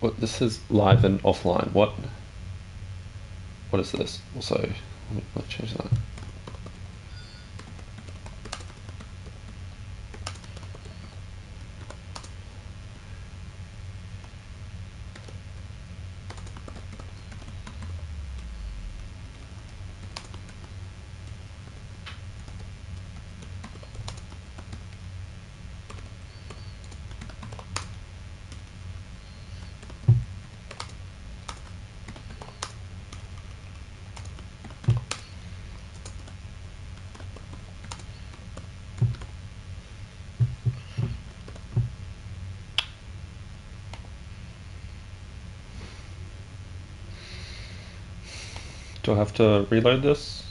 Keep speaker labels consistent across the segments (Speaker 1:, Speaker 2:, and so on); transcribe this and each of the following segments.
Speaker 1: What, this is live and offline. What is this? Also, let's change that. Do I have to reload this?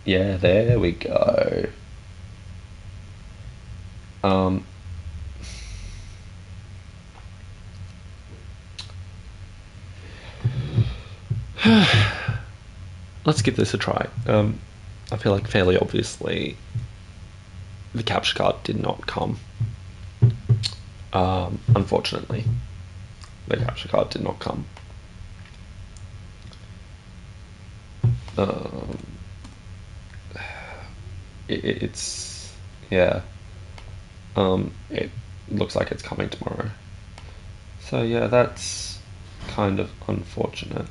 Speaker 1: Yeah, there we go. Um, let's give this a try. I feel like fairly obviously the capture card did not come. Unfortunately, the capture card did not come. Um, it's yeah. It looks like it's coming tomorrow. So yeah, that's kind of unfortunate.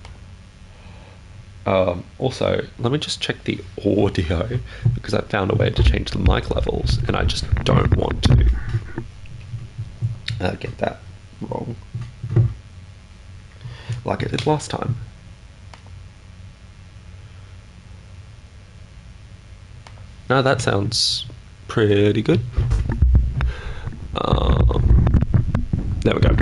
Speaker 1: Also, let me just check the audio because I found a way to change the mic levels, and I just don't want to get that wrong, like I did last time. No, that sounds pretty good. There we go.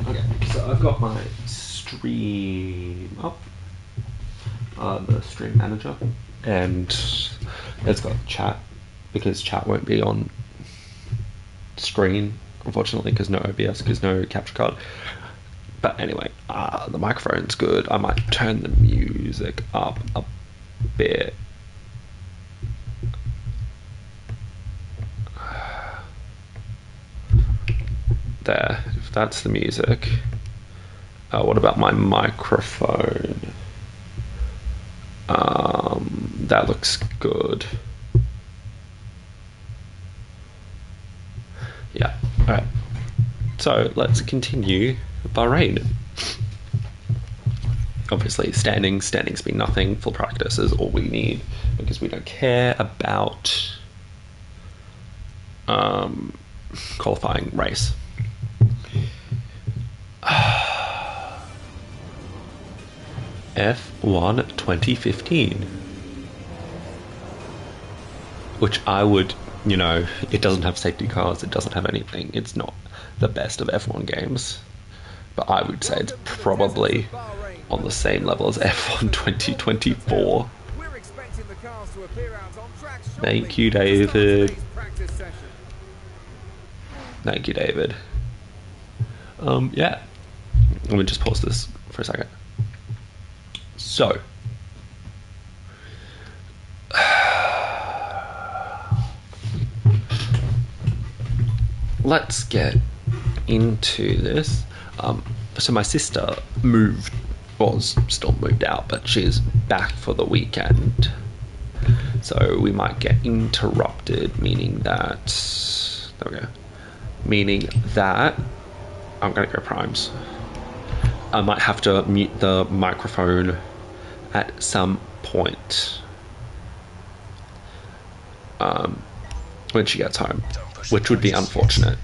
Speaker 1: Okay, so I've got my stream up, the stream manager, and it's got chat because chat won't be on screen, unfortunately, because no OBS, because no capture card. But anyway, the microphone's good. I might turn the music up a bit. There, if that's the music. What about my microphone? That looks good. Yeah, alright. So let's continue Bahrain. Obviously, standing's been nothing. Full practice is all we need because we don't care about qualifying race. F1 2015. Which I would, it doesn't have safety cars, it doesn't have anything. It's not the best of F1 games. But I would say it's probably on the same level as F1 2024. Thank you, David. Thank you, David. Yeah. Let me just pause this for a second. So, let's get into this. So my sister was still moved out, but she's back for the weekend. So we might get interrupted, meaning that... There we go. Meaning that... I'm going to go primes. I might have to mute the microphone at some point when she gets home, which would be unfortunate.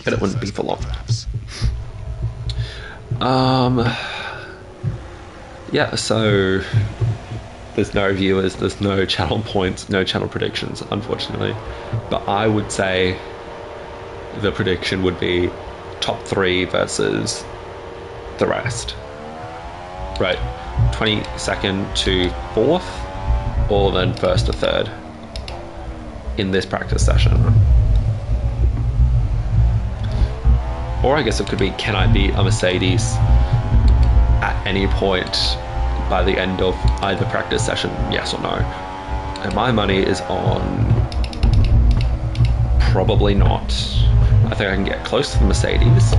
Speaker 1: But it wouldn't be for long. Yeah, so there's no viewers, there's no channel points, no channel predictions, unfortunately. But I would say the prediction would be top 3 versus the rest. Right, 22nd to 4th, or then 1st to 3rd in this practice session. Or I guess it could be, can I beat a Mercedes at any point by the end of either practice session, yes or no? And my money is on probably not. I think I can get close to the Mercedes,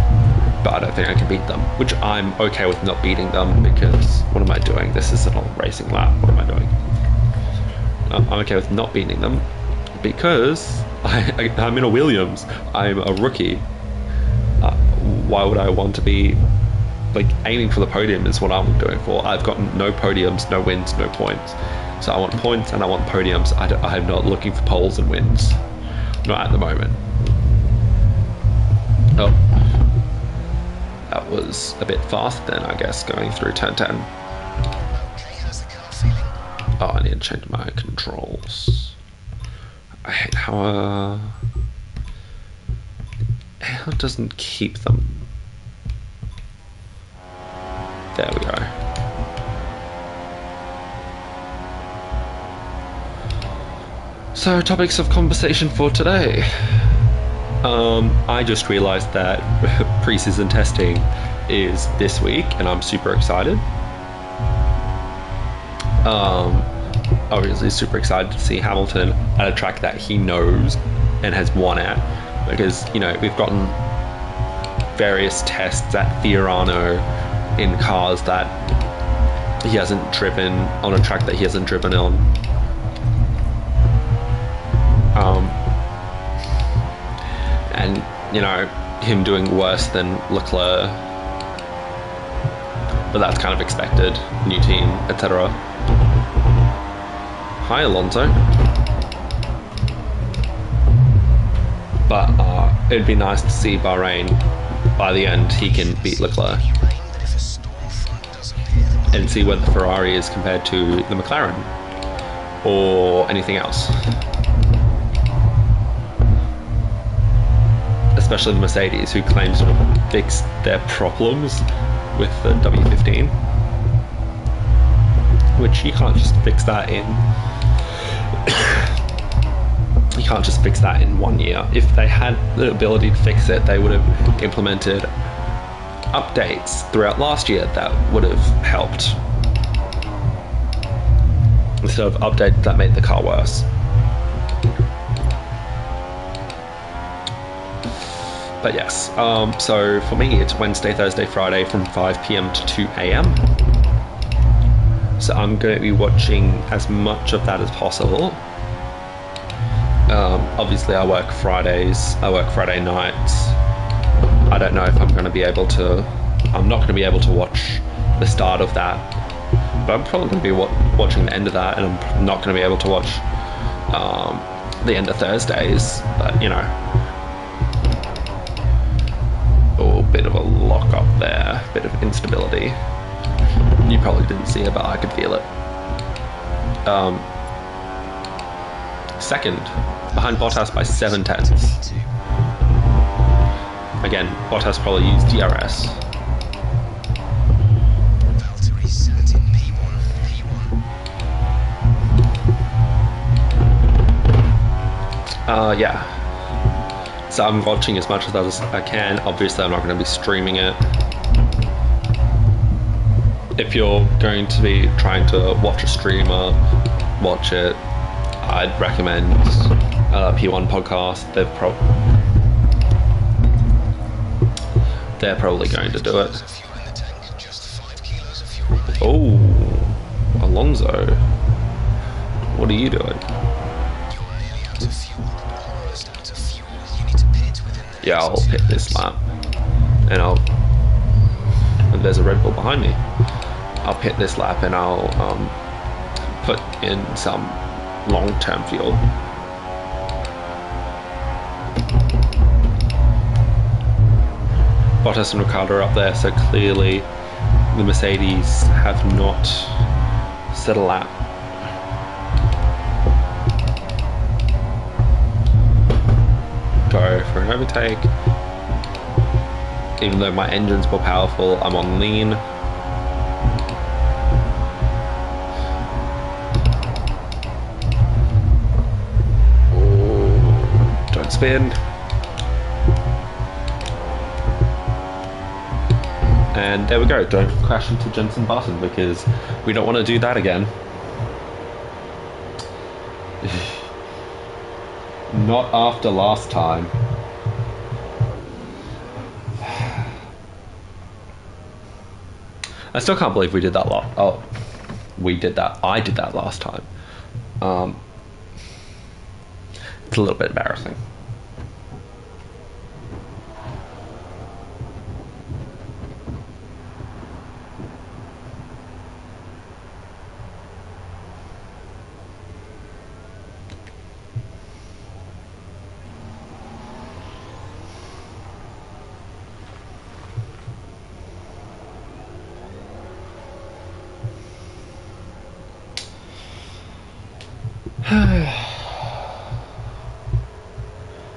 Speaker 1: but I don't think I can beat them, which I'm okay with not beating them, because what am I doing? This isn't a racing lap. What am I doing? I'm okay with not beating them because I'm in a Williams. I'm a rookie. Why would I want to be aiming for the podium is what I'm doing for. I've got no podiums, no wins, no points. So I want points and I want podiums. I'm not looking for poles and wins. Not at the moment. Oh. That was a bit fast then, I guess, going through turn 10. Oh, I need to change my controls. I hate how it doesn't keep them. There we go. So, topics of conversation for today. I just realized that pre-season testing is this week, and I'm super excited. Obviously super excited to see Hamilton at a track that he knows and has won at, because, you know, we've gotten various tests at Fiorano in cars that he hasn't driven, on a track that he hasn't driven on. And, you know, him doing worse than Leclerc, but that's kind of expected, new team, etc. Hi, Alonso. But it'd be nice to see Bahrain, by the end, he can beat Leclerc and see where the Ferrari is compared to the McLaren or anything else. Especially the Mercedes, who claims to have fixed their problems with the W15, which you can't just fix that in. You can't just fix that in 1 year. If they had the ability to fix it, they would have implemented updates throughout last year that would have helped, instead of updates that made the car worse. But yes, so for me it's Wednesday, Thursday, Friday from 5 PM to 2 AM. So I'm going to be watching as much of that as possible. Obviously I work Fridays, I work Friday nights. I don't know if I'm going to be able to, I'm not going to be able to watch the start of that, but I'm probably going to be watching the end of that, and I'm not going to be able to watch the end of Thursdays, but you know. Oh, bit of a lock up there, bit of instability. You probably didn't see it, but I could feel it. Second, behind Bottas by 7 tenths. Again, Bottas probably used DRS. Yeah. So I'm watching as much of that as I can. Obviously I'm not going to be streaming it. If you're going to be trying to watch a streamer, watch it. I'd recommend P1 Podcast. They're probably going to do it. Oh, Alonso, what are you doing? Yeah, I'll pit this lap, and there's a Red Bull behind me. I'll pit this lap and I'll put in some long-term fuel. Bottas and Ricciardo are up there, so clearly the Mercedes have not set a lap go for an overtake. Even though my engine's more powerful, I'm on lean. Oh, don't spin. And there we go, don't crash into Jensen Button because we don't want to do that again. Not after last time. I still can't believe we did that I did that last time. It's a little bit embarrassing.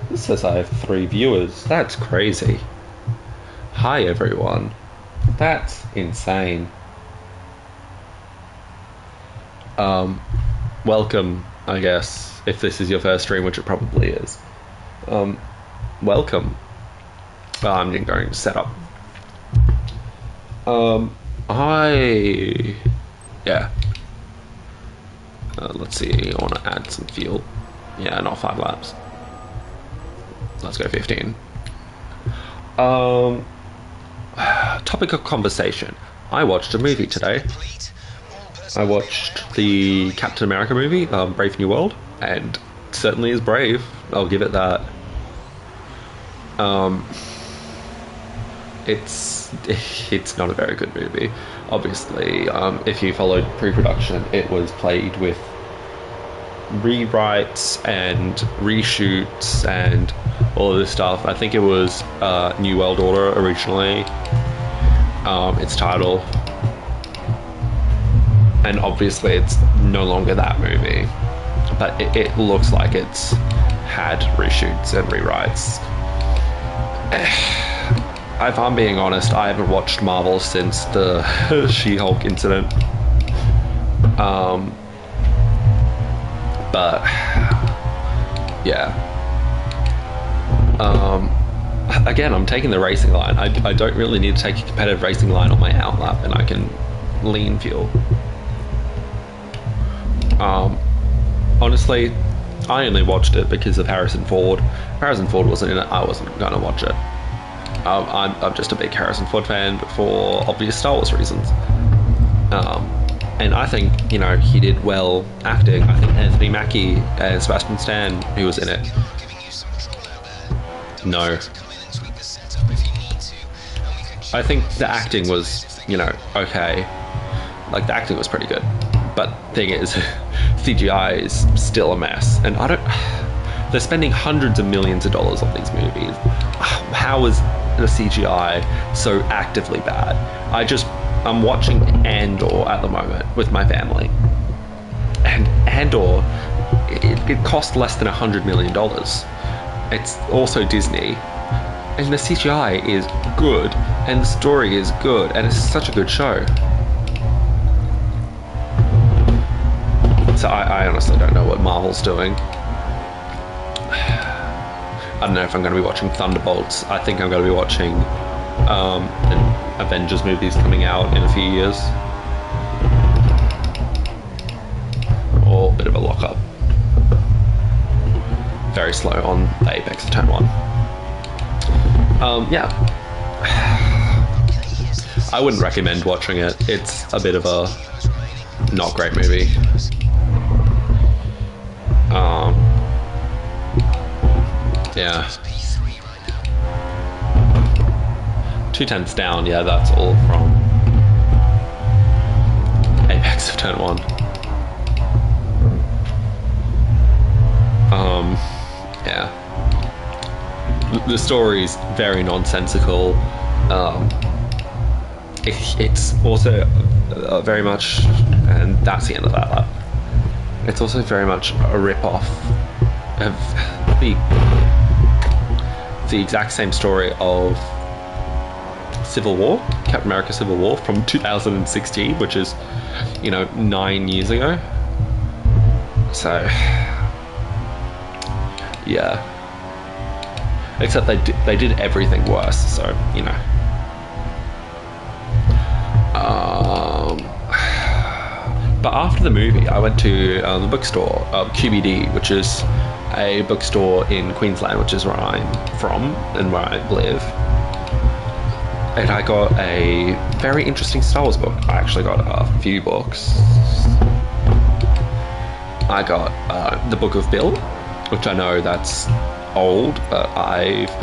Speaker 1: This says I have 3 viewers. That's crazy. Hi everyone. That's insane. Welcome, I guess, if this is your first stream, which it probably is. Welcome. I'm going to set up. Yeah. Let's see, I want to add some fuel. Yeah, not 5 laps. Let's go 15. Topic of conversation. I watched a movie today. I watched the Captain America movie, Brave New World, and it certainly is brave. I'll give it that. It's not a very good movie. Obviously, if you followed pre-production, it was played with rewrites and reshoots and all of this stuff. I think it was New World Order originally, its title, and obviously it's no longer that movie, but it looks like it's had reshoots and rewrites. If I'm being honest, I haven't watched Marvel since the She-Hulk incident. But yeah. Again, I'm taking the racing line. I don't really need to take a competitive racing line on my outlap, and I can lean fuel. Honestly, I only watched it because of Harrison Ford. If Harrison Ford wasn't in it, I wasn't going to watch it. I'm just a big Harrison Ford fan for obvious Star Wars reasons. And I think, you know, he did well acting. I think Anthony Mackie and Sebastian Stan, who was in it. No. I think the acting was, you know, okay. Like, the acting was pretty good. But the thing is, CGI is still a mess. And I don't... They're spending hundreds of millions of dollars on these movies. How is the CGI so actively bad? I'm watching Andor at the moment with my family. And Andor, it cost less than $100 million. It's also Disney. And the CGI is good, and the story is good, and it's such a good show. So I honestly don't know what Marvel's doing. I don't know if I'm going to be watching Thunderbolts. I think I'm going to be watching an Avengers movies coming out in a few years. Or a bit of a lock-up. Very slow on the Apex of Turn 1. Yeah. I wouldn't recommend watching it. It's a bit of a not great movie. Yeah. 2/10 down, yeah, that's all from Apex of Turn 1. Yeah. The story's very nonsensical. It's also very much, and that's the end of that lap. It's also very much a rip-off of the exact same story of Civil War, Captain America Civil War from 2016, which is, 9 years ago. So, yeah. Except they did everything worse, so, But after the movie, I went to the bookstore, QBD, which is a bookstore in Queensland, which is where I'm from and where I live. And I got a very interesting Star Wars book. I actually got a few books. I got the Book of Bill, which I know that's old, but I've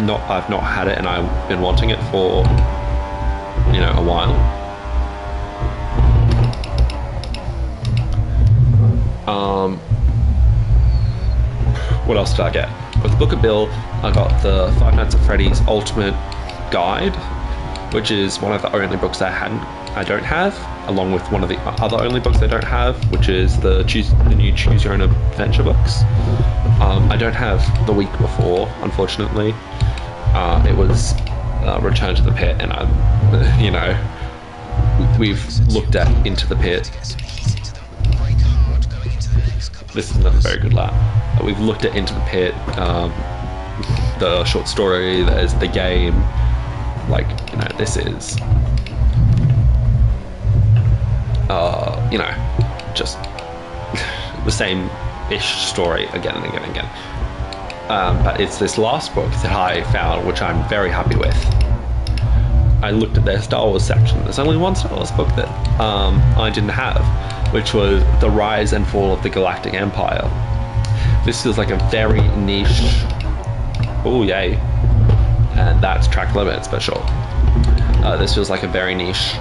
Speaker 1: not had it, and I've been wanting it for a while. What else did I get? With the Book of Bill, I got the Five Nights at Freddy's Ultimate Guide, which is one of the only books I don't have, along with one of the other only books I don't have, which is the new Choose Your Own Adventure books. I don't have the week before, unfortunately. It was Return to the Pit, and we've looked at Into the Pit. This is not a very good lap. We've looked at Into the Pit, the short story, there's the game. This is, just the same-ish story again and again and again. But it's this last book that I found, which I'm very happy with. I looked at their Star Wars section. There's only one Star Wars book that I didn't have, which was The Rise and Fall of the Galactic Empire. This feels like a very niche... Oh, yay. And that's track limits, but sure. This feels like a very niche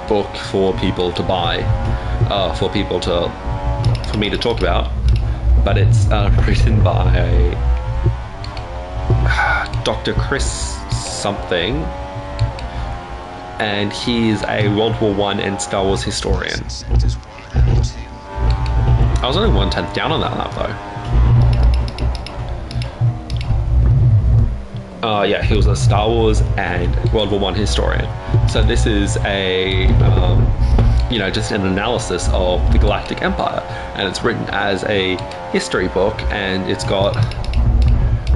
Speaker 1: book for people to buy, for me to talk about. But it's written by Dr. Chris something, and he's a World War I and Star Wars historian. I was only 1/10 down on that lap though. Yeah, he was a Star Wars and World War I historian. So this is a, just an analysis of the Galactic Empire, and it's written as a history book, and it's got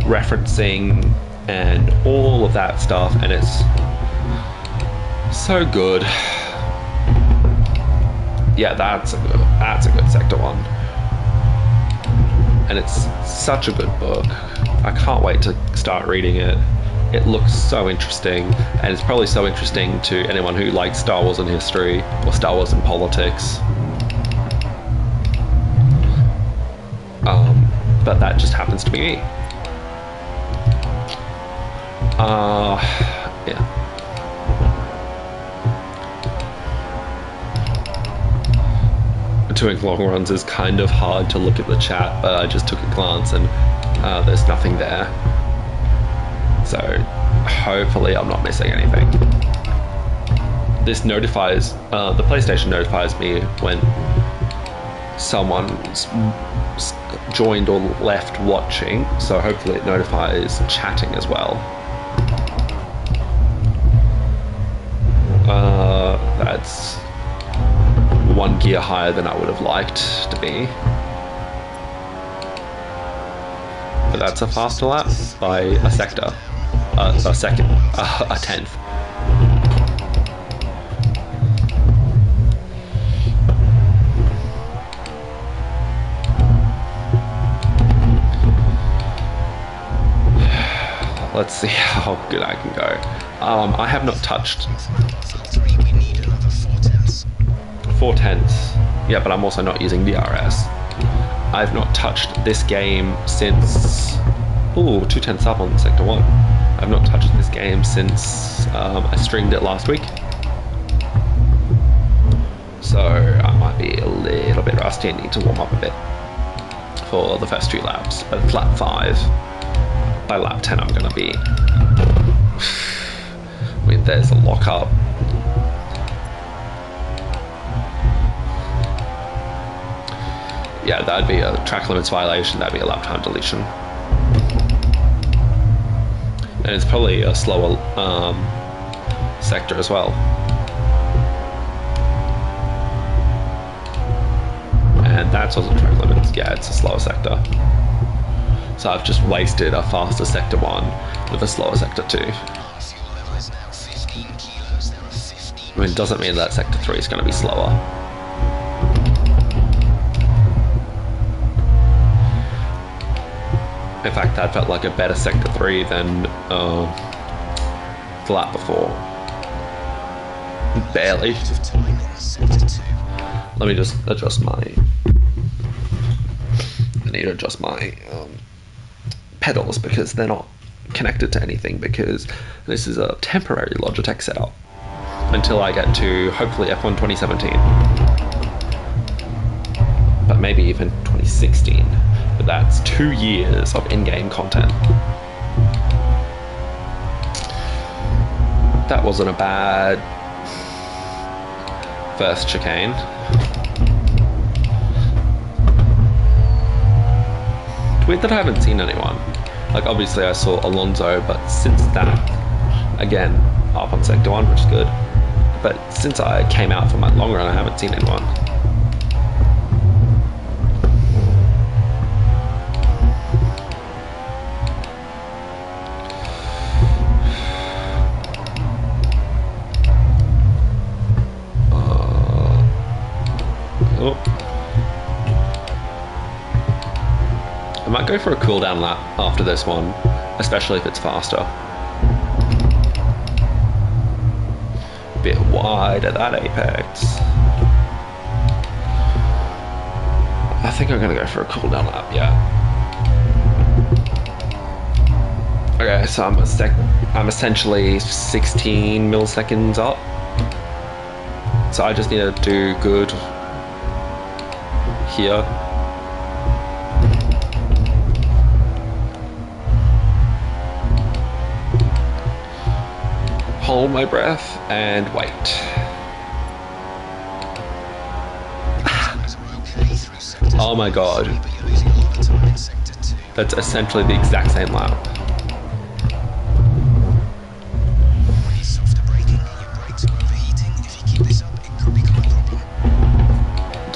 Speaker 1: referencing and all of that stuff, and it's so good. Yeah, that's a good Sector 1. And it's such a good book. I can't wait to start reading it. It looks so interesting, and it's probably so interesting to anyone who likes Star Wars and history, or Star Wars and politics. But that just happens to be me. Yeah. Doing long runs is kind of hard to look at the chat, but I just took a glance and there's nothing there. So hopefully I'm not missing anything. This notifies, the PlayStation notifies me when someone's joined or left watching, so hopefully it notifies chatting as well. That's one gear higher than I would have liked to be. But that's a faster lap by a sector. A second. A tenth. Let's see how good I can go. I have not touched 4/10. Yeah, but I'm also not using DRS. I've not touched this game since... Ooh, 2/10 up on Sector 1. I've not touched this game since I streamed it last week. So I might be a little bit rusty and need to warm up a bit for the first 2 laps. But it's lap 5. By lap 10 I'm going to be... I mean, there's a lock-up. Yeah, that'd be a track limits violation, that'd be a lap time deletion. And it's probably a slower sector as well. And that's also track limits. Yeah, it's a slower sector. So I've just wasted a faster sector 1 with a slower sector 2. I mean, it doesn't mean that sector 3 is going to be slower. In fact, that felt like a better sector 3 than the lap before. Barely. Let me just adjust my... I need to adjust my pedals because they're not connected to anything, because this is a temporary Logitech setup until I get to hopefully F1 2017. But maybe even 2016. But that's 2 years of in-game content. That wasn't a bad first chicane. It's weird that I haven't seen anyone. Like, obviously I saw Alonso, but since that, again, up on sector 1, which is good. But since I came out for my long run, I haven't seen anyone. I might go for a cooldown lap after this one, especially if it's faster. A bit wide at that apex. I think I'm gonna go for a cooldown lap, yeah. Okay, so I'm essentially 16 milliseconds up. So I just need to do good here. Hold my breath and wait. Oh my god. That's essentially the exact same lap.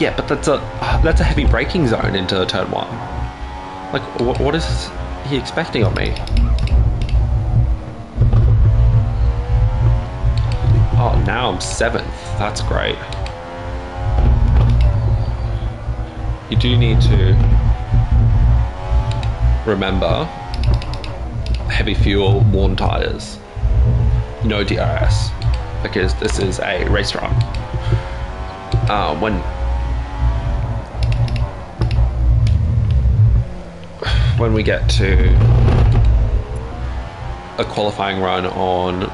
Speaker 1: Yeah, but that's a heavy braking zone into turn 1. Like, what is he expecting of me? Oh, now I'm 7th. That's great. You do need to remember heavy fuel, worn tires, no DRS, because this is a race run. When we get to a qualifying run on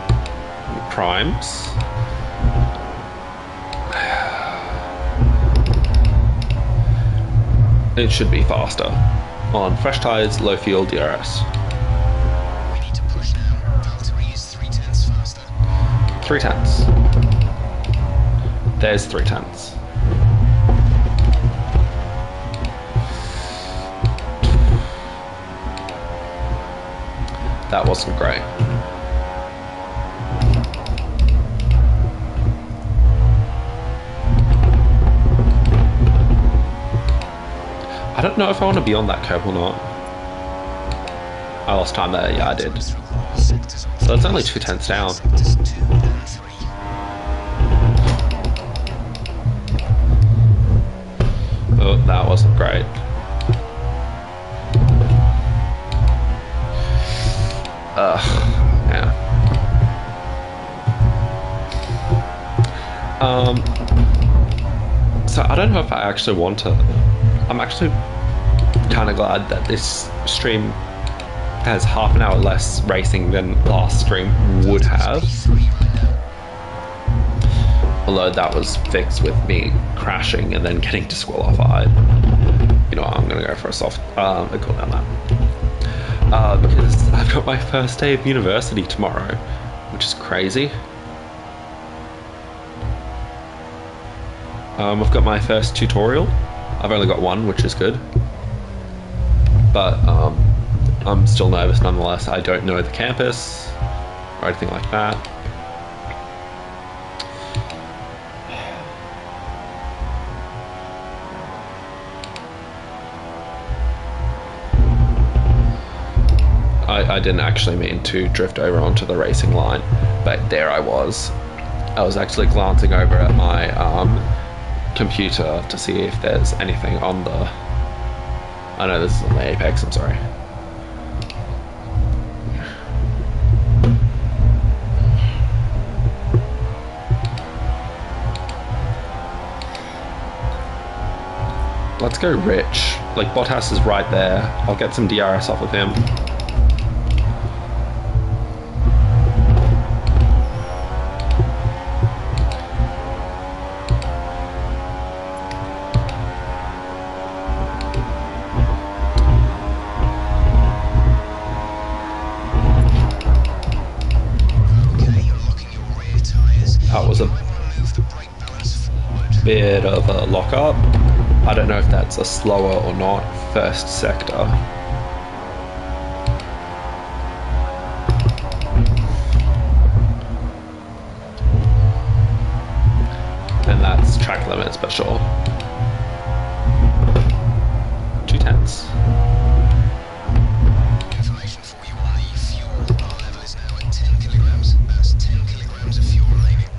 Speaker 1: primes, it should be faster. On fresh tires, low fuel, DRS.
Speaker 2: We need to push now. Valtteri is 0.3 faster.
Speaker 1: 0.3. There's 0.3. That wasn't great. I don't know if I want to be on that curb or not. I lost time there, yeah I did. So that's only 0.2 down. Oh, that wasn't great. Yeah. So I don't know if I actually want to. I'm actually kind of glad that this stream has half an hour less racing than last stream would have. Although that was fixed with me crashing and then getting disqualified. You know what, I'm gonna go for a cooldown lap. Because I've got my first day of university tomorrow, which is crazy. I've got my first tutorial. I've only got one, which is good. But I'm still nervous nonetheless. I don't know the campus or anything like that. I didn't actually mean to drift over onto the racing line, but there I was. I was actually glancing over at my computer to see if there's anything on the... I know this is on the Apex, I'm sorry. Let's go Rich. Like, Bottas is right there. I'll get some DRS off of him. That was a bit of a lock-up. I don't know if that's a slower or not first sector. And that's track limits, but sure. 2/10.
Speaker 2: Information for you on the fuel. Our level is now at 10 kilograms. That's 10 kilograms of fuel remaining.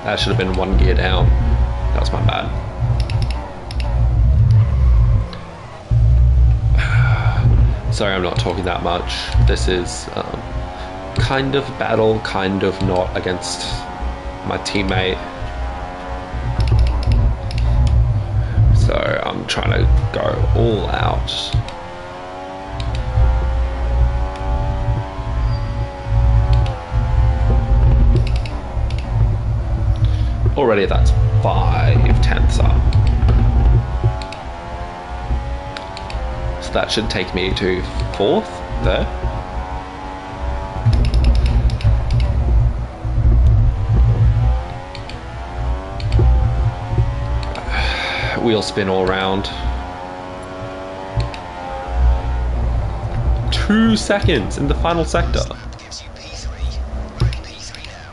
Speaker 1: That should have been one gear down. That was my bad. Sorry, I'm not talking that much. This is kind of battle, kind of not against my teammate. So I'm trying to go all out. Already that's 5/10 up. So that should take me to 4th there. Wheel spin all around. 2 seconds in the final sector.
Speaker 2: Gives you P3. We're in P3 now.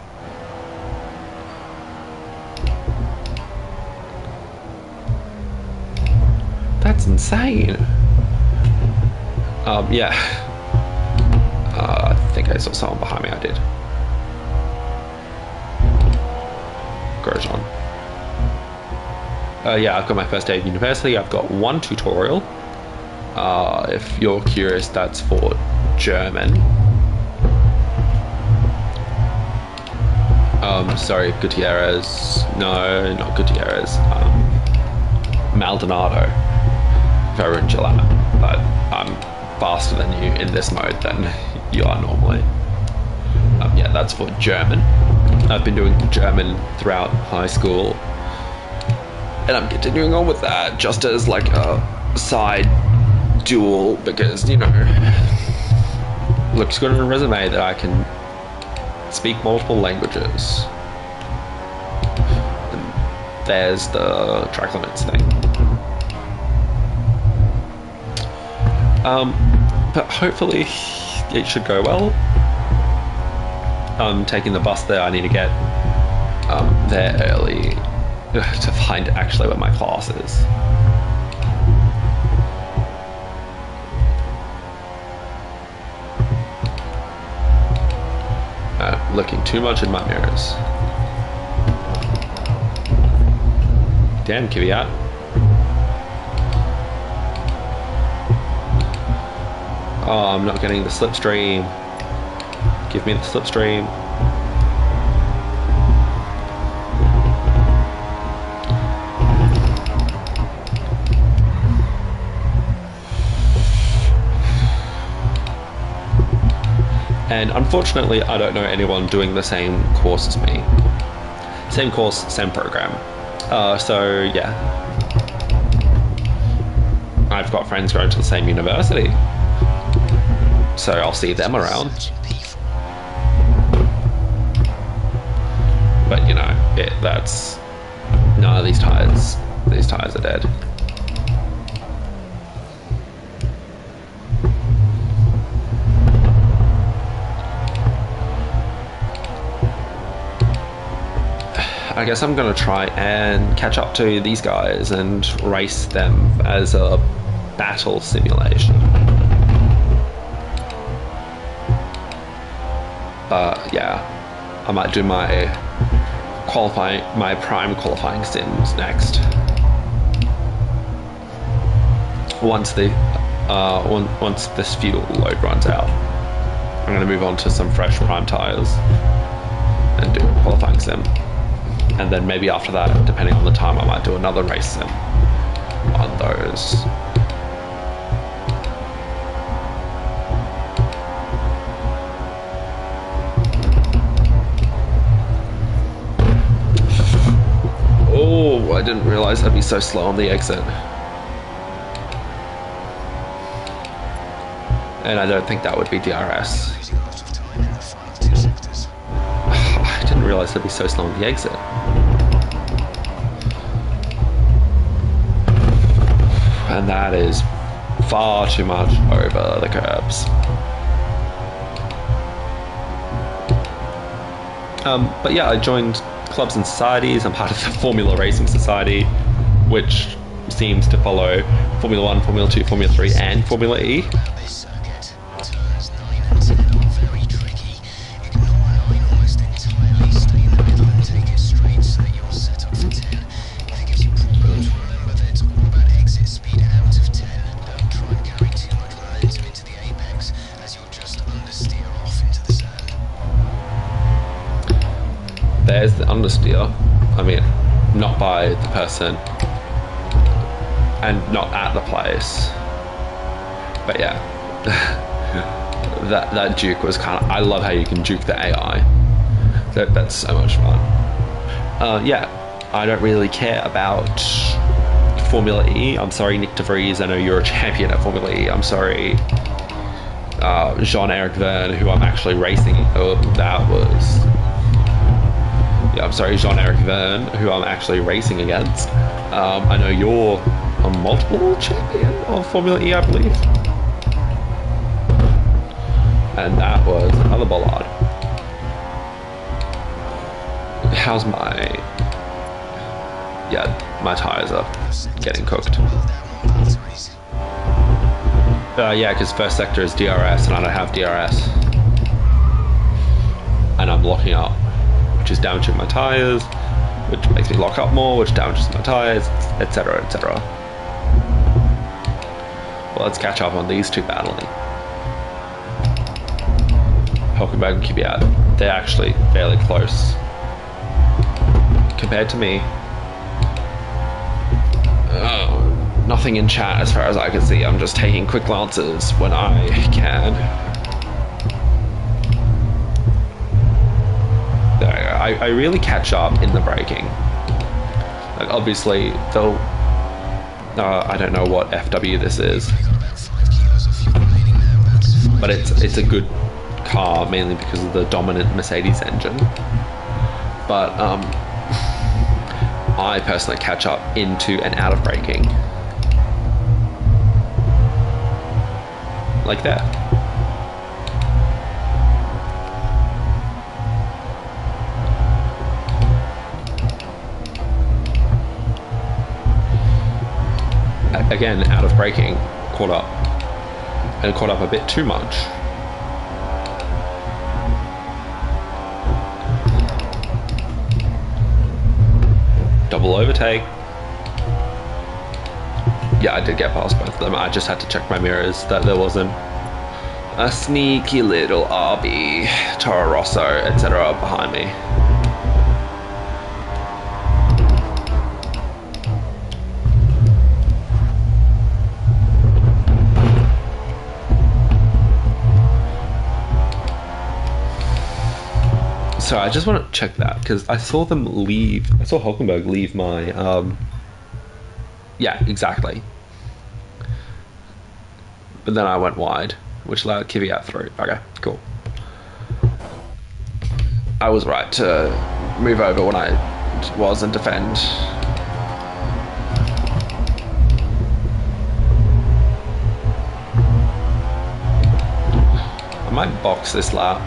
Speaker 1: That's insane. Yeah. I think I saw someone behind me. I did. Grosjean. Yeah, I've got my first day of university. I've got 1 tutorial. If you're curious, that's for German. Sorry, Gutierrez. No, not Gutierrez. Maldonado. Ferrangela. But I'm faster than you in this mode than you are normally. Yeah, that's for German. I've been doing German throughout high school, and I'm continuing on with that just as like a side dual because, you know, looks good on a resume that I can speak multiple languages. And there's the track limits thing. But hopefully it should go well. I'm taking the bus there. I need to get there early to find actually where my class is. Looking too much in my mirrors. Damn, Kvyat. Oh, I'm not getting the slipstream. Give me the slipstream. And unfortunately, I don't know anyone doing the same course as me. Same course, same program. So yeah. I've got friends going to the same university. So I'll see them around. But you know, that's none of these tires are dead. I guess I'm gonna try and catch up to these guys and race them as a battle simulation. Yeah, I might do my prime qualifying sims next. Once this fuel load runs out, I'm gonna move on to some fresh prime tires and do a qualifying sim. And then maybe after that, depending on the time, I might do another race sim on those. Oh, I didn't realize I'd be so slow on the exit. And I don't think that would be DRS.
Speaker 2: Losing a lot of time in the final two sectors.
Speaker 1: I didn't realize I'd be so slow on the exit. And that is far too much over the curbs. But yeah, I joined clubs and societies. I'm part of the Formula Racing Society, which seems to follow Formula 1, Formula 2, Formula 3 and Formula E.
Speaker 2: About this circuit, turns 9 and 10 are very tricky. Ignore 9 almost entirely, stay in the middle and take it straight so that you're set up for 10. If it gives you problems, remember that it's all about exit speed out of 10. Don't try and carry too much momentum into the apex, as you'll just understeer off into the sand.
Speaker 1: There's the understeer. I mean, not by the person and not at the place. But yeah, that juke was kind of, I love how you can juke the AI. That's so much fun. Yeah, I don't really care about Formula E. I'm sorry, Nick De Vries, I know you're a champion at Formula E. I'm sorry, Jean-Eric Verne, who I'm actually racing. I'm sorry, Jean-Eric Verne, who I'm actually racing against. I know you're a multiple champion of Formula E, I believe. And that was another bollard. How's my... Yeah, my tyres are getting cooked. Yeah, because first sector is DRS and I don't have DRS. And I'm locking up, which is damaging my tyres, which makes me lock up more, which damages my tyres, etc, etc. Well, let's catch up on these two battling. Hulkenberg and Kvyat, they're actually fairly close compared to me. Nothing in chat as far as I can see. I'm just taking quick glances when I can. There we go. I really catch up in the braking. Like, obviously, they'll... I don't know what FW this is, but it's a good car, mainly because of the dominant Mercedes engine. But I personally catch up into and out of braking. Like that. Again, out of braking, caught up. And caught up a bit too much. Double overtake. Yeah, I did get past both of them. I just had to check my mirrors that there wasn't a sneaky little RB, Toro Rosso, etc. behind me. So I just want to check that because I saw them leave. I saw Hulkenberg leave my. Yeah, exactly. But then I went wide, which allowed Kvyat through. Okay, cool. I was right to move over when I was and defend. I might box this lap.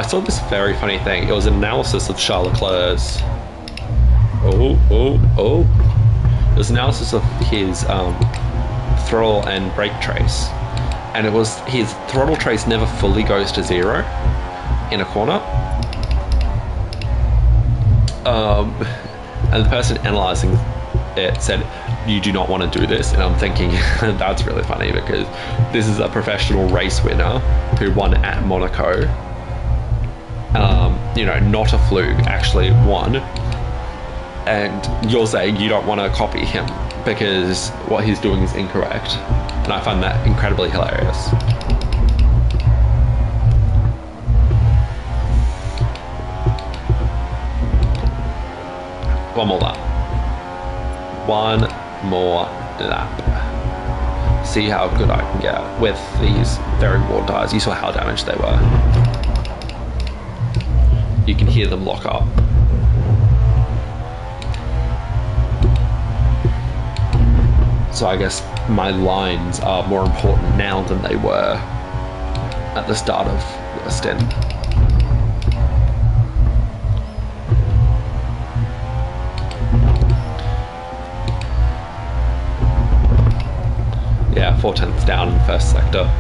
Speaker 1: I saw this very funny thing. It was an analysis of Charles Leclerc's. It was an analysis of his throttle and brake trace, and it was his throttle trace never fully goes to zero in a corner. And the person analysing it said, "You do not want to do this." And I'm thinking, that's really funny, because this is a professional race winner who won at Monaco. Not a fluke, actually won. And you're saying you don't want to copy him because what he's doing is incorrect. And I find that incredibly hilarious. One more lap. See how good I can get with these very worn tyres. You saw how damaged they were. You can hear them lock up. So I guess my lines are more important now than they were at the start of the stint. Yeah, 4/10 down in the first sector.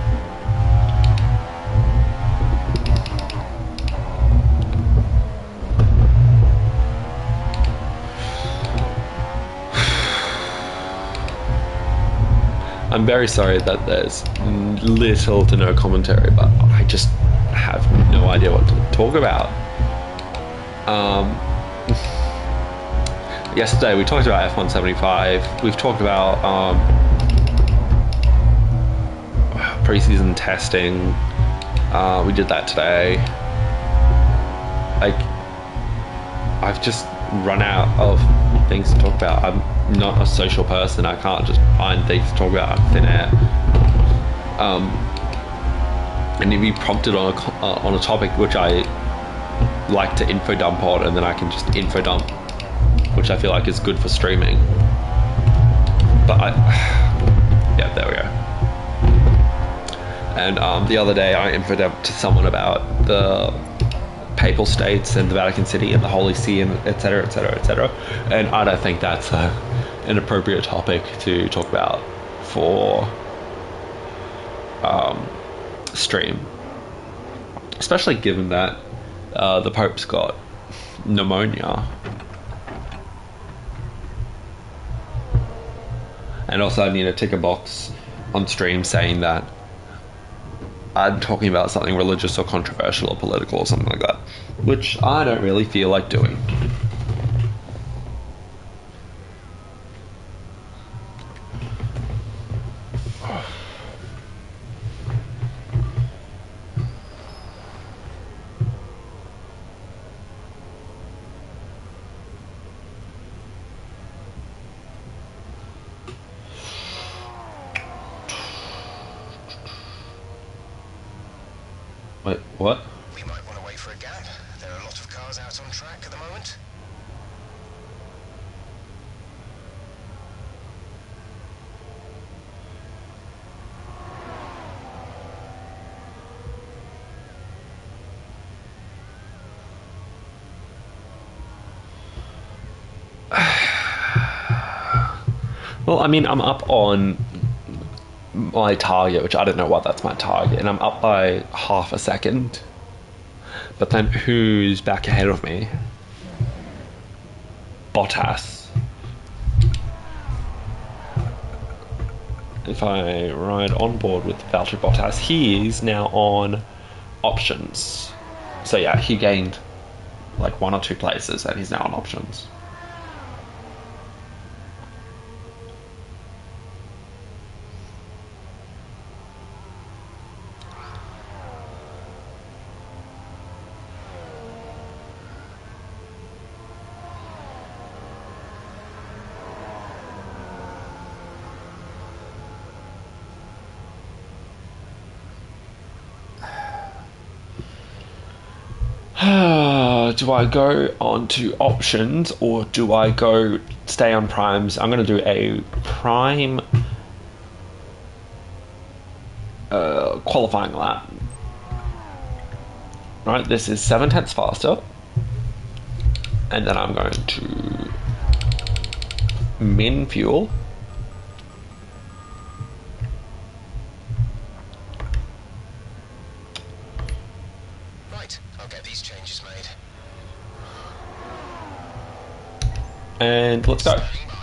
Speaker 1: I'm very sorry that there's little to no commentary, but I just have no idea what to talk about. Yesterday we talked about F175. We've talked about preseason testing. We did that today. I've just run out of things to talk about. I'm not a social person. I can't just find things to talk about out of thin air. And if you prompted on a topic which I like to info dump on, and then I can just info dump, which I feel like is good for streaming. But yeah, there we go. And the other day I info dumped to someone about the Papal States and the Vatican City and the Holy See, and etc., etc., etc. And I don't think that's an appropriate topic to talk about for stream, especially given that the Pope's got pneumonia. And also I need to tick a box on stream saying that I'm talking about something religious or controversial or political or something like that, which I don't really feel like doing. Wait, what?
Speaker 2: We might want to wait for a gap. There are a lot of cars out on track at the moment.
Speaker 1: Well, I mean, I'm up on my target, which I don't know why that's my target, and I'm up by half a second. But then who's back ahead of me? Bottas. If I ride on board with Valtteri Bottas, he is now on options. So yeah, he gained like 1 or 2 places and he's now on options. Do I go on to options or do I go stay on primes? I'm going to do a prime qualifying lap. Right, this is 7/10 faster. And then I'm going to min fuel.
Speaker 2: Right, I'll get these changes made.
Speaker 1: And let's go.
Speaker 2: Standing by.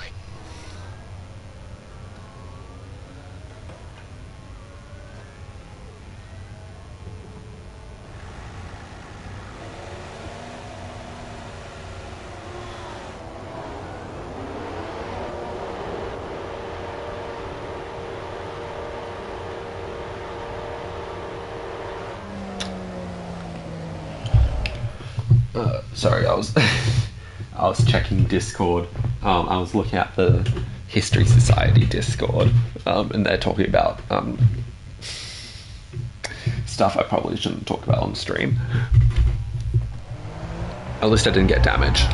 Speaker 1: Sorry, I was I was checking Discord. I was looking at the History Society Discord, and they're talking about stuff I probably shouldn't talk about on stream. At least I didn't get damage.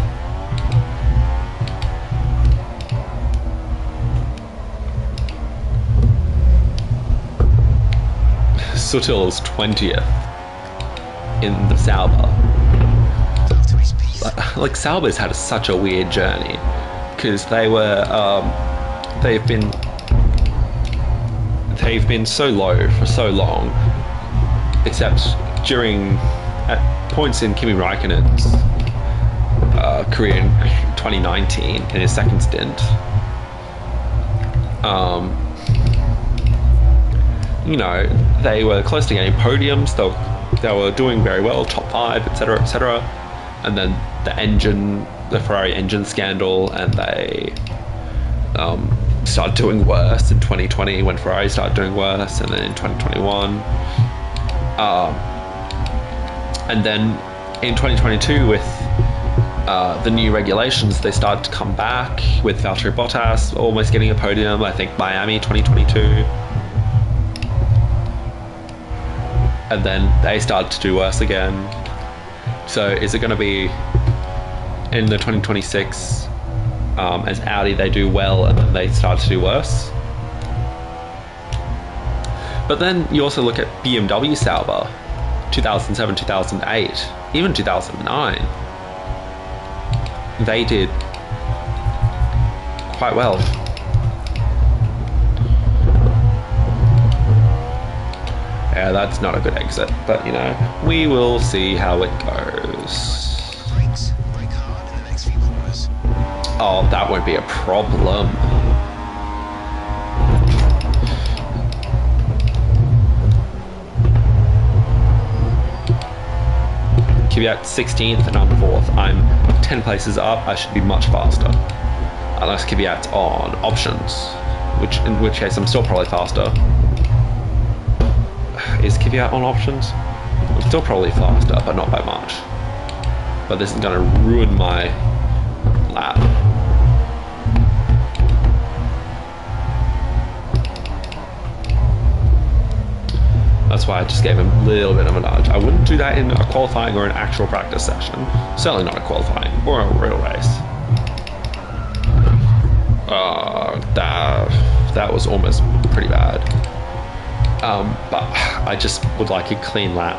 Speaker 1: Sutil's 20th in the Sauber.
Speaker 2: After his piece.
Speaker 1: Like Sauber's had such a weird journey because they've been so low for so long, except during at points in Kimi Raikkonen's career in 2019 in his second stint. You know, they were close to getting podiums. They were doing very well, top 5, etc., etc. And then the Ferrari engine scandal, and they started doing worse in 2020 when Ferrari started doing worse, and then in 2021. And then in 2022 with the new regulations, they started to come back with Valtteri Bottas almost getting a podium. I think Miami 2022. And then they started to do worse again. So is it going to be in the 2026 as Audi they do well and then they start to do worse? But then you also look at BMW Sauber 2007, 2008, even 2009. They did quite well. Yeah, that's not a good exit, but you know, we will see how it goes.
Speaker 2: Brakes. Brake hard in the next few corners.
Speaker 1: Oh, that won't be a problem. Kvyat 16th and I'm 4th. I'm 10 places up. I should be much faster. Unless Kvyat's on options, in which case I'm still probably faster. Is Kvyat on options? I'm still probably faster, but not by much. But this is going to ruin my lap. That's why I just gave him a little bit of a nudge. I wouldn't do that in a qualifying or an actual practice session. Certainly not a qualifying or a real race. That was almost pretty bad. But I just would like a clean lap.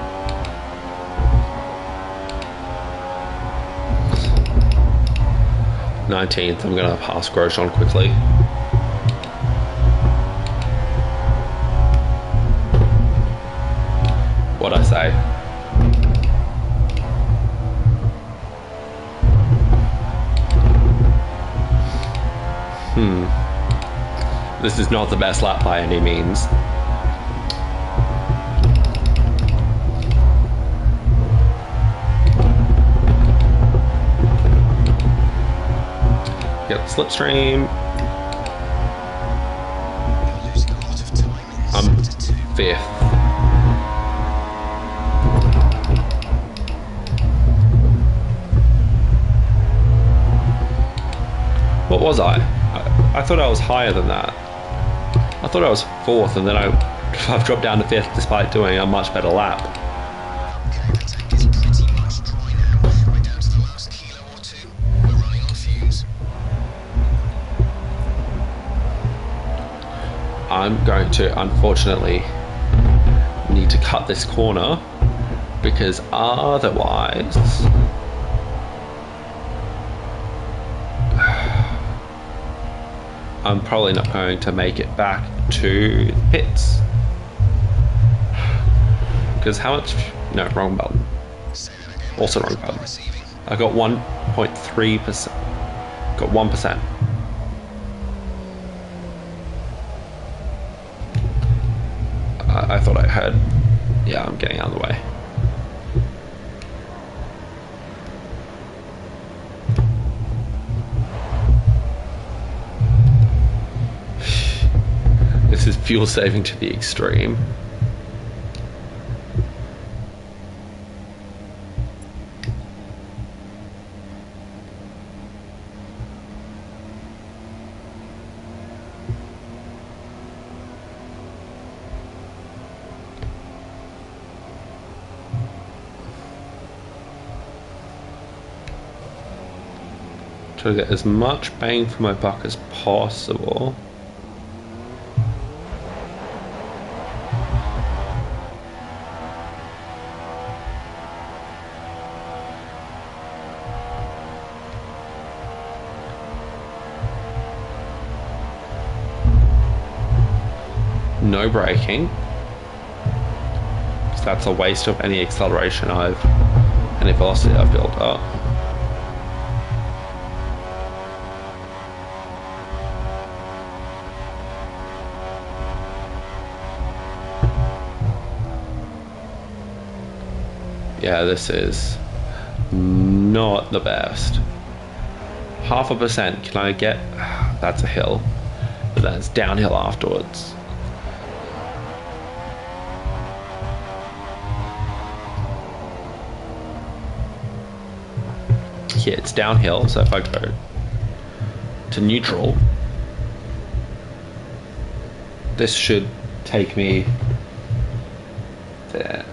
Speaker 1: "19th, I'm going to pass Grosjean quickly. What'd I say? This is not the best lap by any means. Get the slipstream.
Speaker 2: You're losing a lot of time in
Speaker 1: I'm
Speaker 2: sector 2.
Speaker 1: 5th. What was I? I thought I was higher than that. I thought I was 4th, and then I've dropped down to 5th despite doing a much better lap.
Speaker 2: Okay, the tank is pretty much dry now. We're down to the last kilo or 2. We're running on fumes.
Speaker 1: I'm going to, unfortunately, need to cut this corner because otherwise I'm probably not going to make it back to the pits. Because how much? No, wrong button. Also wrong button. I got 1.3%. Got 1%. I thought I heard. Yeah, I'm getting out of the way. This is fuel saving to the extreme. Try to get as much bang for my buck as possible. No braking. So that's a waste of any acceleration any velocity I've built up. Yeah, this is not the best. 0.5%, can I get... That's a hill, but then it's downhill afterwards. Yeah, it's downhill, so if I go to neutral, this should take me there.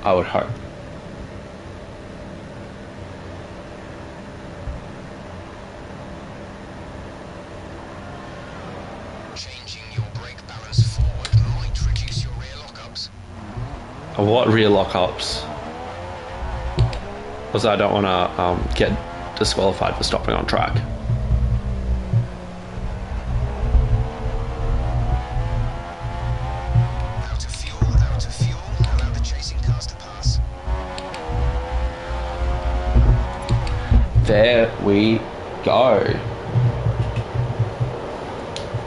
Speaker 1: I would hope.
Speaker 2: Changing your brake balance forward might reduce your rear lockups.
Speaker 1: What rear lockups? Because I don't want to get disqualified for stopping on track.
Speaker 2: Out of fuel, allow the chasing cars to pass.
Speaker 1: There we go.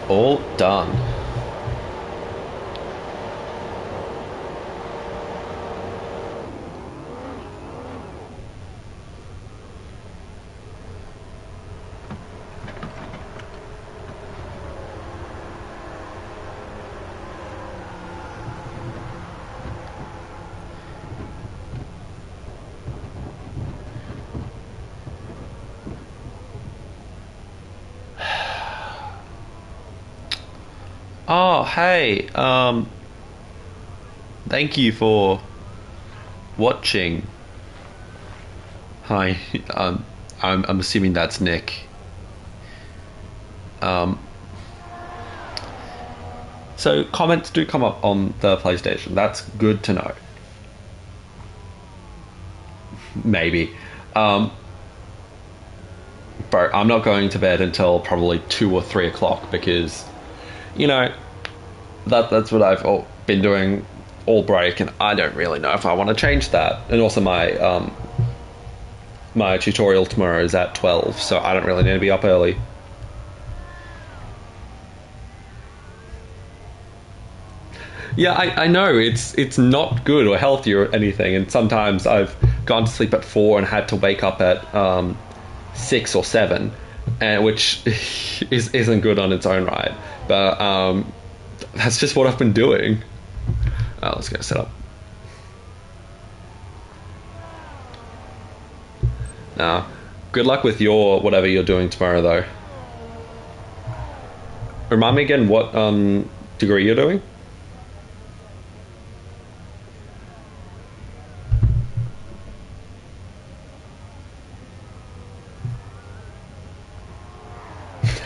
Speaker 1: All done. Oh, hey, thank you for watching. Hi, I'm assuming that's Nick. So comments do come up on the PlayStation. That's good to know. Maybe. But I'm not going to bed until probably 2 or 3 o'clock because, you know, that's what I've been doing all break, and I don't really know if I want to change that. And also my my tutorial tomorrow is at 12, so I don't really need to be up early. Yeah, I know it's not good or healthy or anything, and sometimes I've gone to sleep at 4 and had to wake up at 6 or 7, and which isn't good on its own right. But that's just what I've been doing. Let's go set up. Now, good luck with your whatever you're doing tomorrow, though. Remind me again what degree you're doing.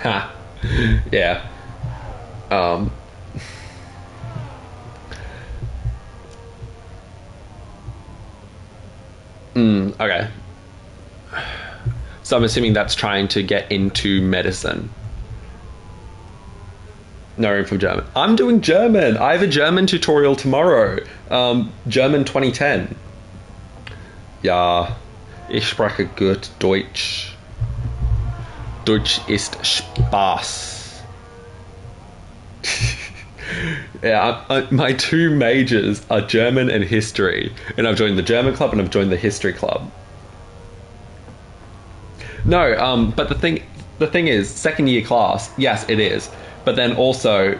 Speaker 1: Ha. Yeah. Okay. So I'm assuming that's trying to get into medicine. No room for German. I'm doing German. I have a German tutorial tomorrow. German 2010. Ja, ich spreche gut Deutsch. Deutsch ist Spaß. Yeah, my two majors are German and history, and I've joined the German club and I've joined the history club. No, but the thing is, second year class, yes, it is, but then also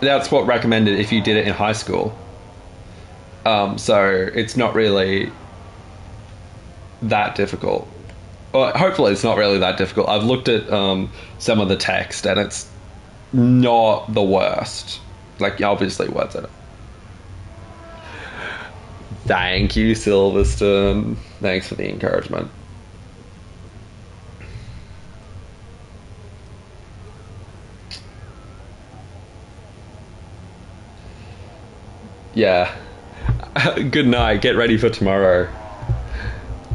Speaker 1: that's what recommended if you did it in high school. So it's not really that difficult. Well, hopefully it's not really that difficult. I've looked at some of the text and it's not the worst. Like, obviously words in it. Thank you, Silverstone. Thanks for the encouragement. Yeah. Good night. Get ready for tomorrow.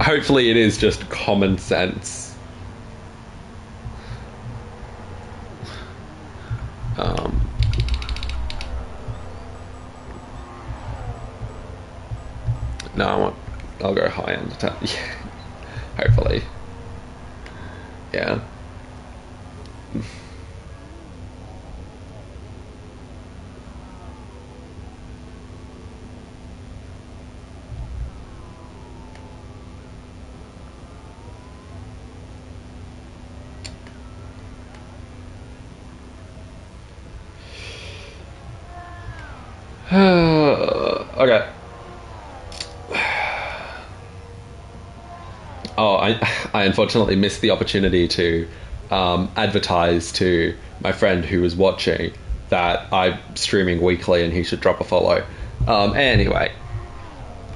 Speaker 1: Hopefully it is just common sense. No, I'll go high end attack. Yeah. Hopefully. Yeah. Okay. Oh, I unfortunately missed the opportunity to advertise to my friend who was watching that I'm streaming weekly and he should drop a follow. Anyway,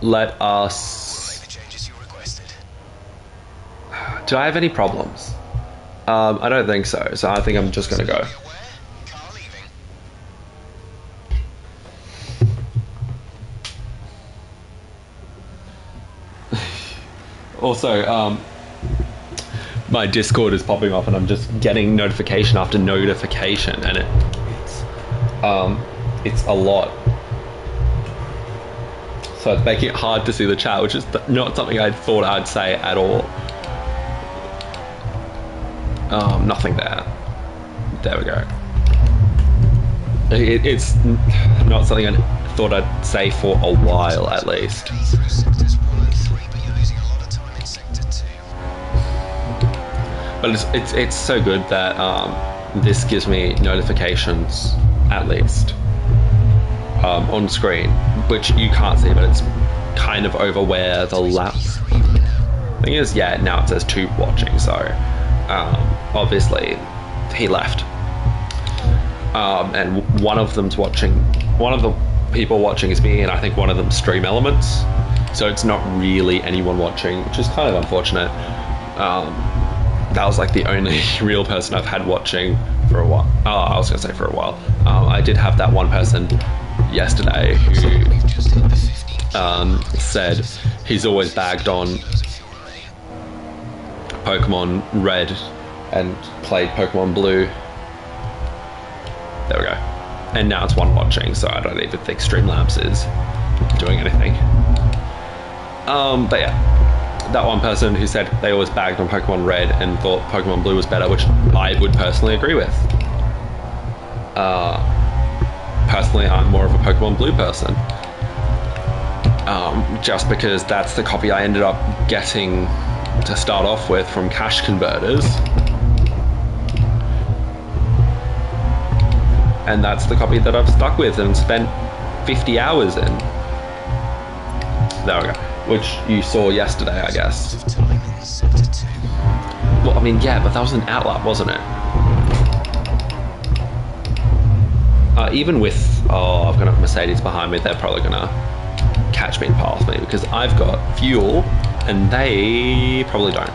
Speaker 1: let us...
Speaker 2: Make the changes you requested.
Speaker 1: Do I have any problems? I don't think so, so I think I'm just going to go.
Speaker 2: Be aware, car leaving.
Speaker 1: Also, my Discord is popping off and I'm just getting notification after notification, and it's a lot. So it's making it hard to see the chat, which is not something I thought I'd say at all. Nothing there. There we go. It's not something I thought I'd say for a while, at least.
Speaker 2: Through sectors 1 and 3, but you're losing a lot of time in sector 2.
Speaker 1: But it's so good that this gives me notifications, at least, on screen, which you can't see, but it's kind of over where the lap thing is. Yeah, now it says 2 watching, so obviously he left. And one of them's watching, one of the people watching is me, and I think one of them's Stream Elements, so it's not really anyone watching, which is kind of unfortunate. That was like the only real person I've had watching for a while. I was gonna say for a while. I did have that one person yesterday who said he's always bagged on Pokemon Red and played Pokemon Blue. There we go. And now it's 1 watching, so I don't even think Streamlabs is doing anything. But yeah, that one person who said they always bagged on Pokemon Red and thought Pokemon Blue was better, which I would personally agree with. Personally, I'm more of a Pokemon Blue person. Just because that's the copy I ended up getting to start off with from Cash Converters. And that's the copy that I've stuck with and spent 50 hours in. There we go. Which you saw yesterday, I guess. Well, I mean, yeah, but that was an outlap, wasn't it? Even with... Oh, I've got a Mercedes behind me. They're probably going to catch me and pass me because I've got fuel and they probably don't.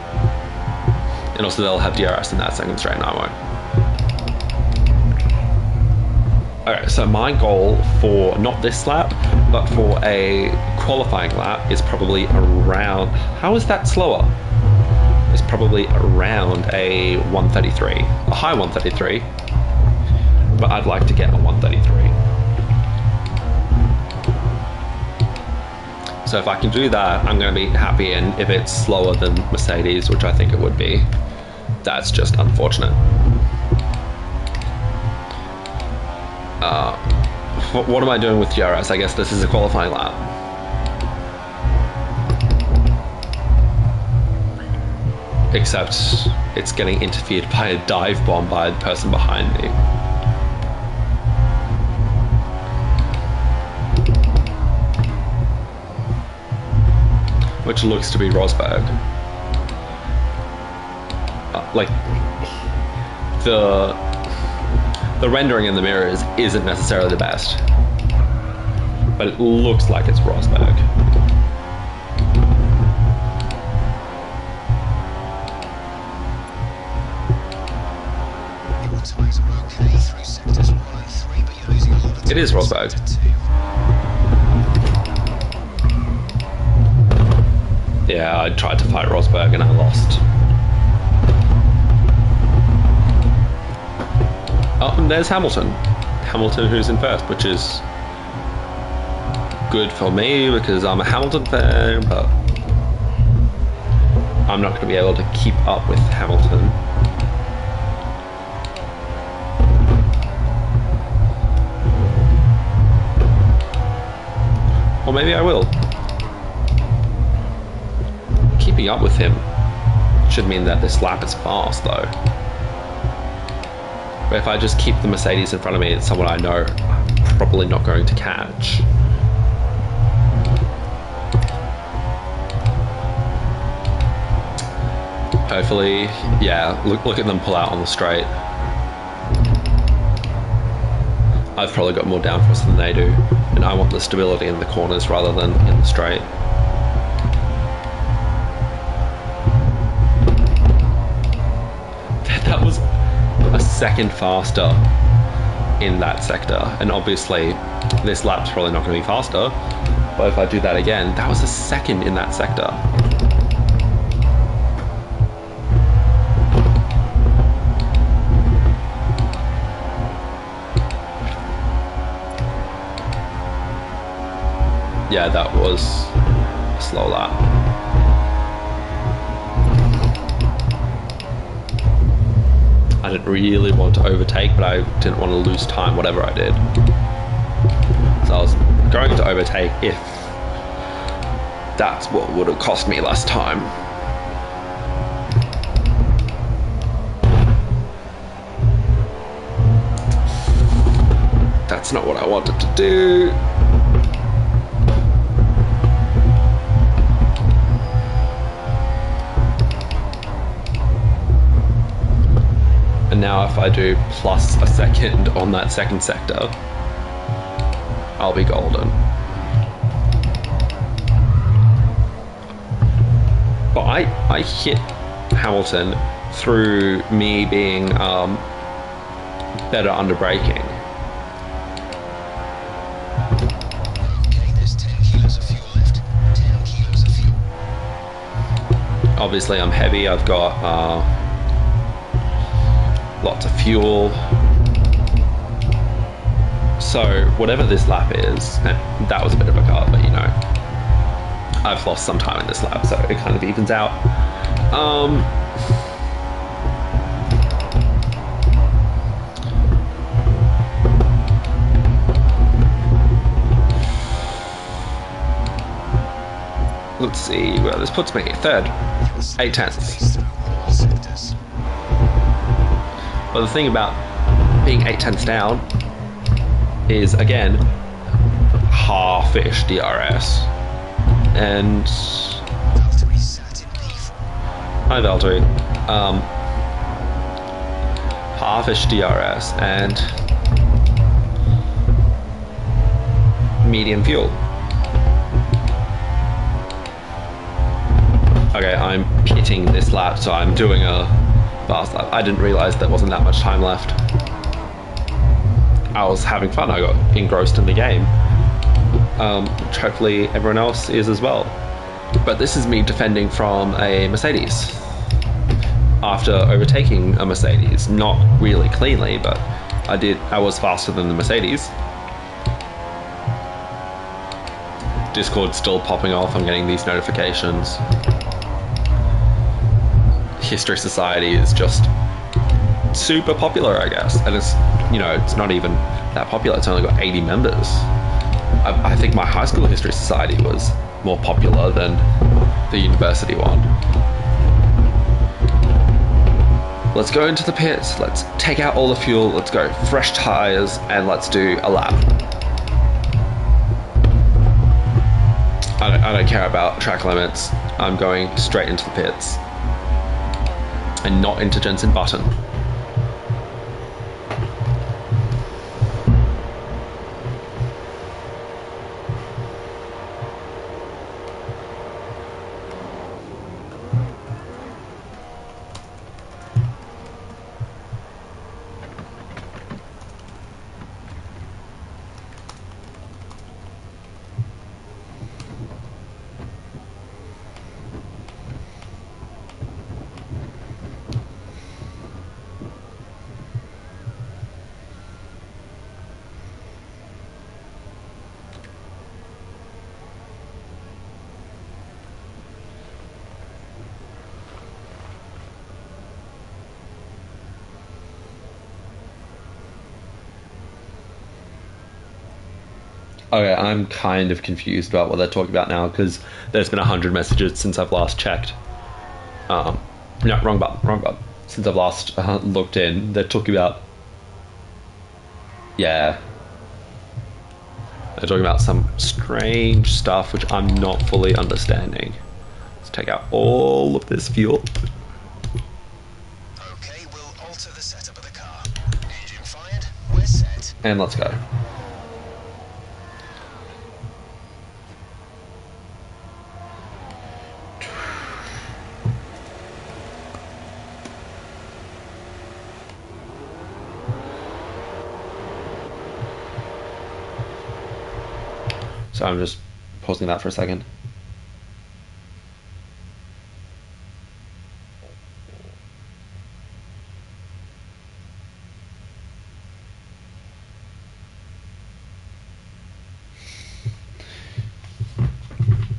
Speaker 1: And also they'll have DRS in that second straight and I won't. Okay, so my goal for not this lap, but for a qualifying lap is probably around. How is that slower? It's probably around a 133, a high 133, but I'd like to get a 133. So if I can do that, I'm going to be happy, and if it's slower than Mercedes, which I think it would be, that's just unfortunate. What am I doing with DRS? I guess this is a qualifying lap. Except it's getting interfered by a dive bomb by the person behind me. Which looks to be Rosberg. Like, the rendering in the mirrors isn't necessarily the best, but it looks like it's Rosberg. It is Rosberg. Yeah, I tried to fight Rosberg and I lost. Oh, and there's Hamilton. Hamilton who's in first, which is good for me because I'm a Hamilton fan, but I'm not going to be able to keep up with Hamilton. Or maybe I will. Keeping up with him should mean that this lap is fast though. But if I just keep the Mercedes in front of me, it's someone I know I'm probably not going to catch. Hopefully, yeah, look at them pull out on the straight. I've probably got more downforce than they do, and I want the stability in the corners rather than in the straight. That was a second faster in that sector, and obviously this lap's probably not going to be faster, but if I do that again, that was a second in that sector. Yeah, that was a slow lap. I didn't really want to overtake, but I didn't want to lose time, whatever I did. So I was going to overtake if that's what would have cost me less time. That's not what I wanted to do. And now if I do plus a second on that second sector, I'll be golden. But I hit Hamilton through me being better under braking.
Speaker 2: Okay, there's 10 kilos of fuel left. 10 kilos of fuel.
Speaker 1: Obviously I'm heavy, I've got lots of fuel. So whatever this lap is, and that was a bit of a cut, but you know, I've lost some time in this lap, so it kind of evens out. Let's see where this puts me. Third, 8/10. But the thing about being 8/10 down is, again, half-ish DRS. And hi Valtteri. Half-ish DRS and medium fuel. Okay, I'm pitting this lap, so I'm doing a fast lap. I didn't realize there wasn't that much time left. I was having fun. I got engrossed in the game, which hopefully everyone else is as well. But this is me defending from a Mercedes after overtaking a Mercedes. Not really cleanly, but I was faster than the Mercedes. Discord's still popping off. I'm getting these notifications. History Society is just super popular, I guess, and it's not even that popular. It's only got 80 members. I think my high school History Society was more popular than the university one. Let's go into the pits. Let's take out all the fuel. Let's go fresh tires, and let's do a lap. I don't care about track limits. I'm going straight into the pits and not into Jensen Button. Okay, I'm kind of confused about what they're talking about now because there's been 100 messages since I've last checked. No, wrong button. Since I've last looked in, they're talking about... Yeah. They're talking about some strange stuff which I'm not fully understanding. Let's take out all of this fuel.
Speaker 2: Okay, we'll alter the setup of the car. Engine fired, we're set.
Speaker 1: And let's go. So I'm just pausing that for a second.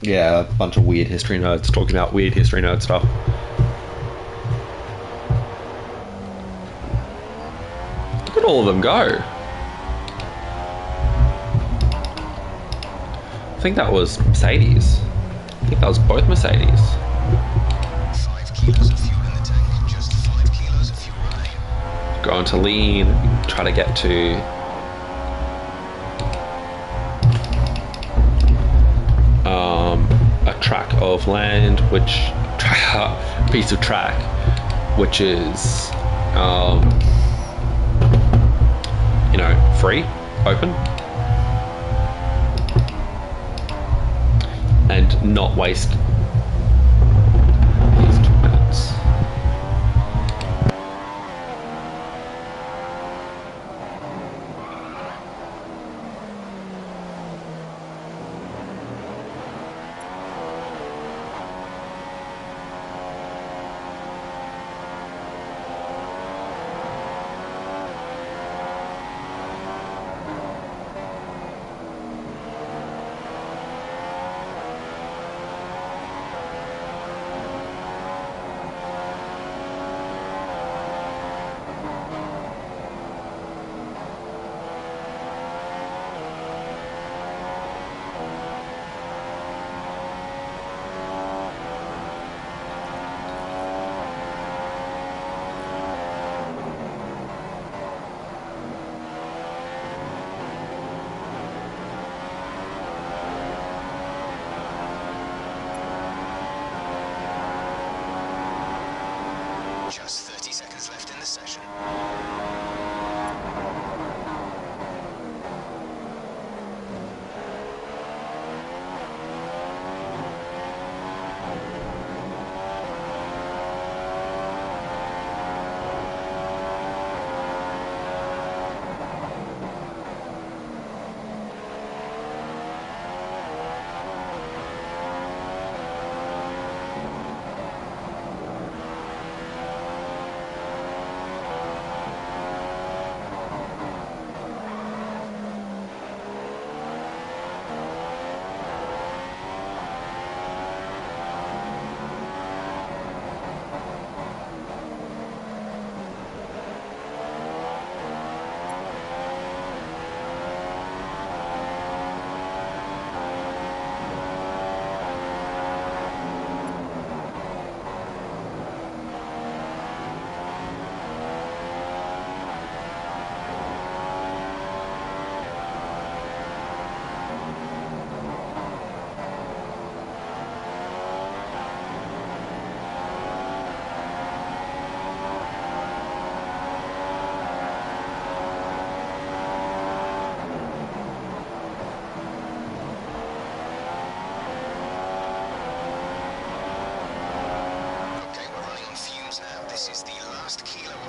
Speaker 1: Yeah, a bunch of weird history nerds talking about weird history nerd stuff. Look at all of them go. I think that was Mercedes. I think that was both Mercedes.
Speaker 2: 5 kilos of fuel in the tank, just 5 kilos of fuel remain.
Speaker 1: Going to lean, try to get to a track of land, piece of track, which is free, open, and not waste these 2 minutes.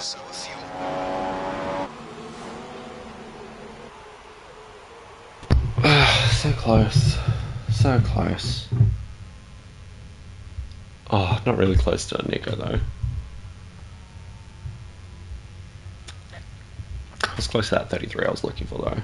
Speaker 2: so of fuel.
Speaker 1: So close. So close. Oh, not really close to Nico though. I was close to that 33 I was looking for though.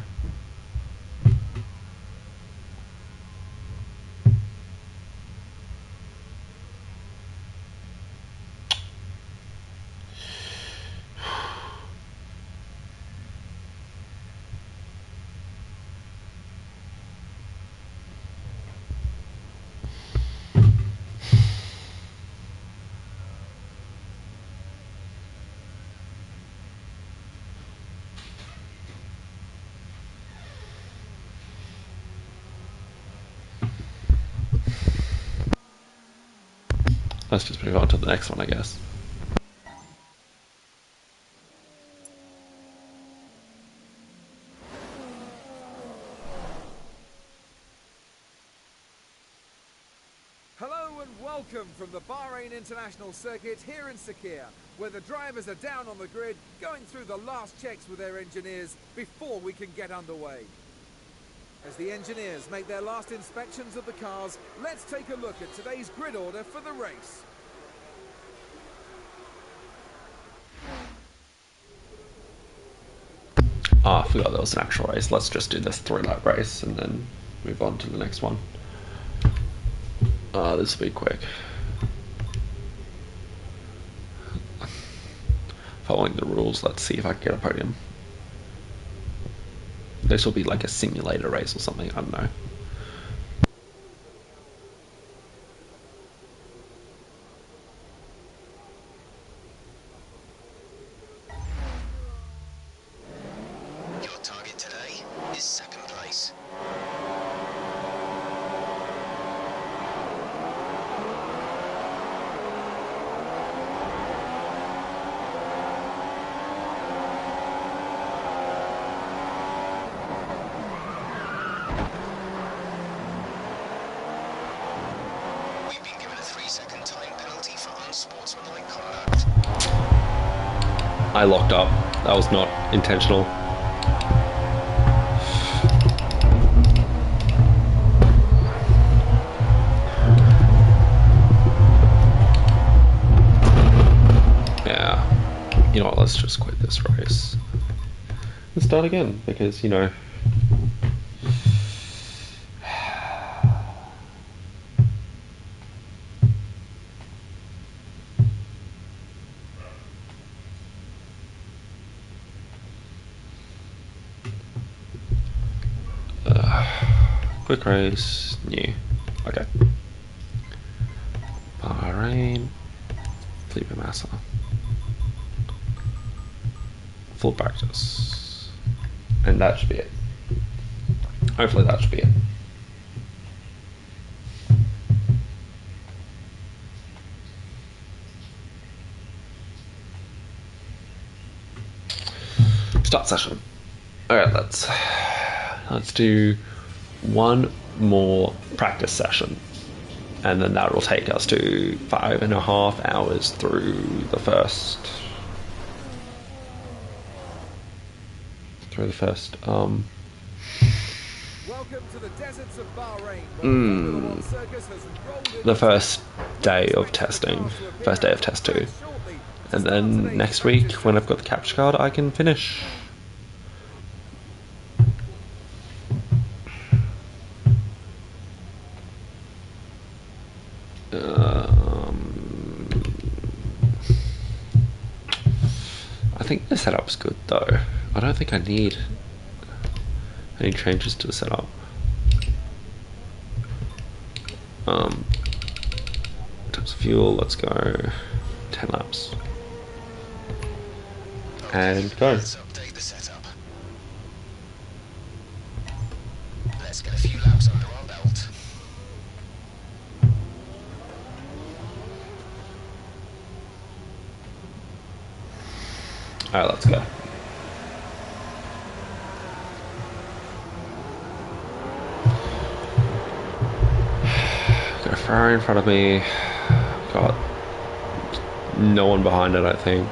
Speaker 1: Let's just move on to the next one, I guess.
Speaker 3: Hello and welcome from the Bahrain International Circuit here in Sakhir, where the drivers are down on the grid going through the last checks with their engineers before we can get underway. As the engineers make their last inspections of the cars, let's take a look at today's grid order for the race.
Speaker 1: Oh, I forgot there was an actual race. Let's just do this 3-lap race and then move on to the next one. This will be quick. Following the rules, let's see if I can get a podium. This will be like a simulator race or something, I don't know.
Speaker 2: Your target today is second place. We've been given a 3-second time penalty for unsportsmanlike conduct.
Speaker 1: I locked up. That was not intentional. Yeah. You know what, let's just quit this race. And start again, because, you know... quick race, new. Okay. Bahrain, Felipe Massa. Full practice. And that should be it. Hopefully that should be it. Start session. Alright, let's do one more practice session, and then that will take us to 5.5 hours through the first
Speaker 3: Welcome to the deserts of Bahrain, where the Formula One circus has rolled in
Speaker 1: the first day of testing, first day of test 2, and then next week when I've got the capture card I can finish. I think the setup's good though. I don't think I need any changes to the setup. In terms of fuel, let's go 10 laps. And go.
Speaker 2: Let's update the setup. Let's get a few laps under our belt.
Speaker 1: Alright, let's go. Got a Ferrari in front of me. Got no one behind it, I think.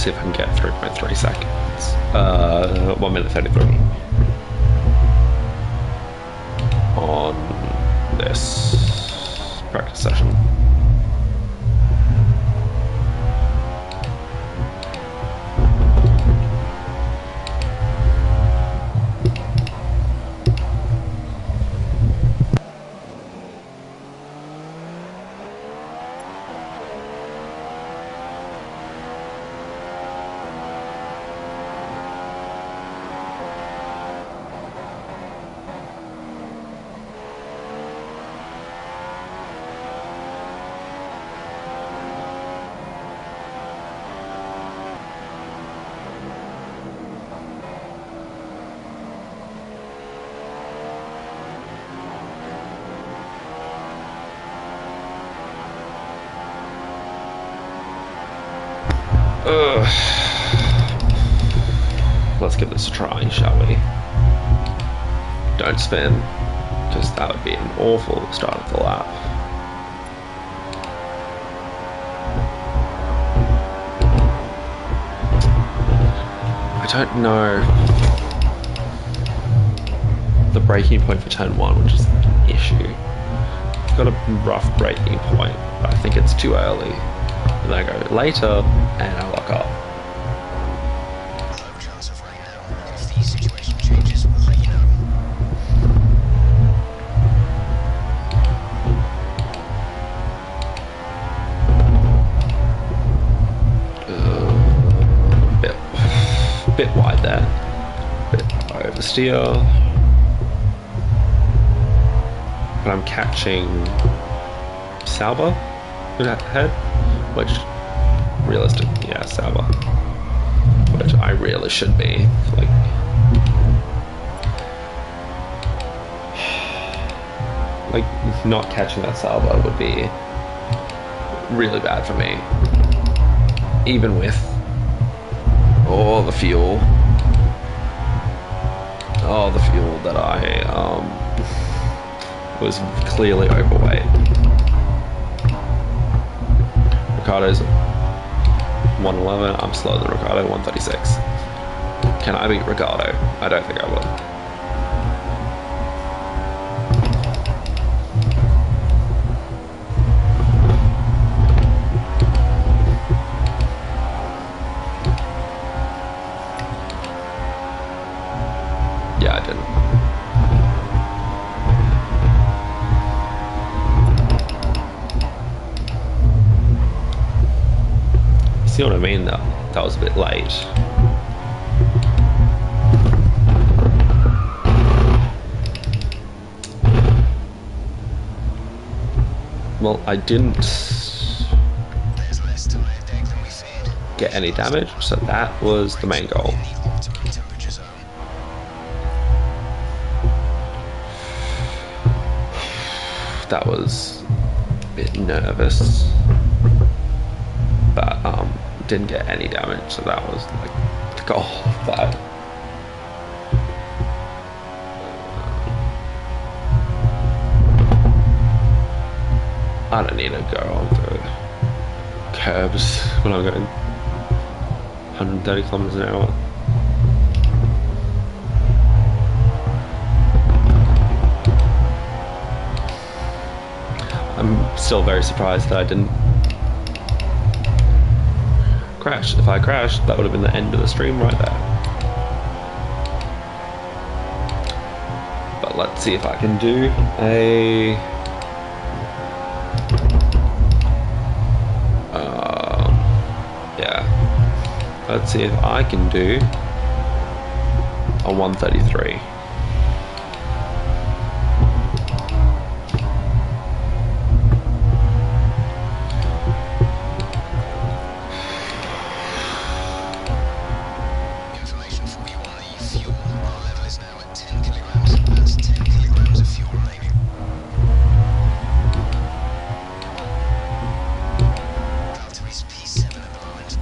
Speaker 1: see if I can get 3.3 seconds. 1 minute 33 on this practice session. Let's give this a try, shall we? Don't spin, because that would be an awful start of the lap. I don't know the braking point for turn 1, which is an issue. I've got a rough braking point, but I think it's too early. And then I go later, and I lock up.
Speaker 2: Low chance of rain now. If the situation changes, we'll let you know.
Speaker 1: Bit wide there. Bit oversteer. But I'm catching Sauber ahead, which realistic, yeah, Sauber, which I really should be like not catching that Sauber would be really bad for me, even with all the fuel that I was clearly overweight. Ricardo's 111, I'm slower than Ricardo, 136. Can I beat Ricardo? I don't think I will. Yeah, I didn't. See what I mean? That was a bit late. Well, I didn't
Speaker 2: There's less tire deck than we feared.
Speaker 1: get any damage, so that was the main goal.
Speaker 2: In the optimum temperature zone.
Speaker 1: That was a bit nervous, but didn't get any damage, so that was like the goal of that. I don't need to go on the curbs when I'm going 130 kilometers an hour. I'm still very surprised that I didn't crash. If I crashed, that would have been the end of the stream right there. But let's see if I can do a yeah. Let's see if I can do a 133.
Speaker 2: Information for you on the fuel. Our level is now at 10 kilograms. That's 10 kilograms of fuel remaining. Valtteri's P7 at the moment.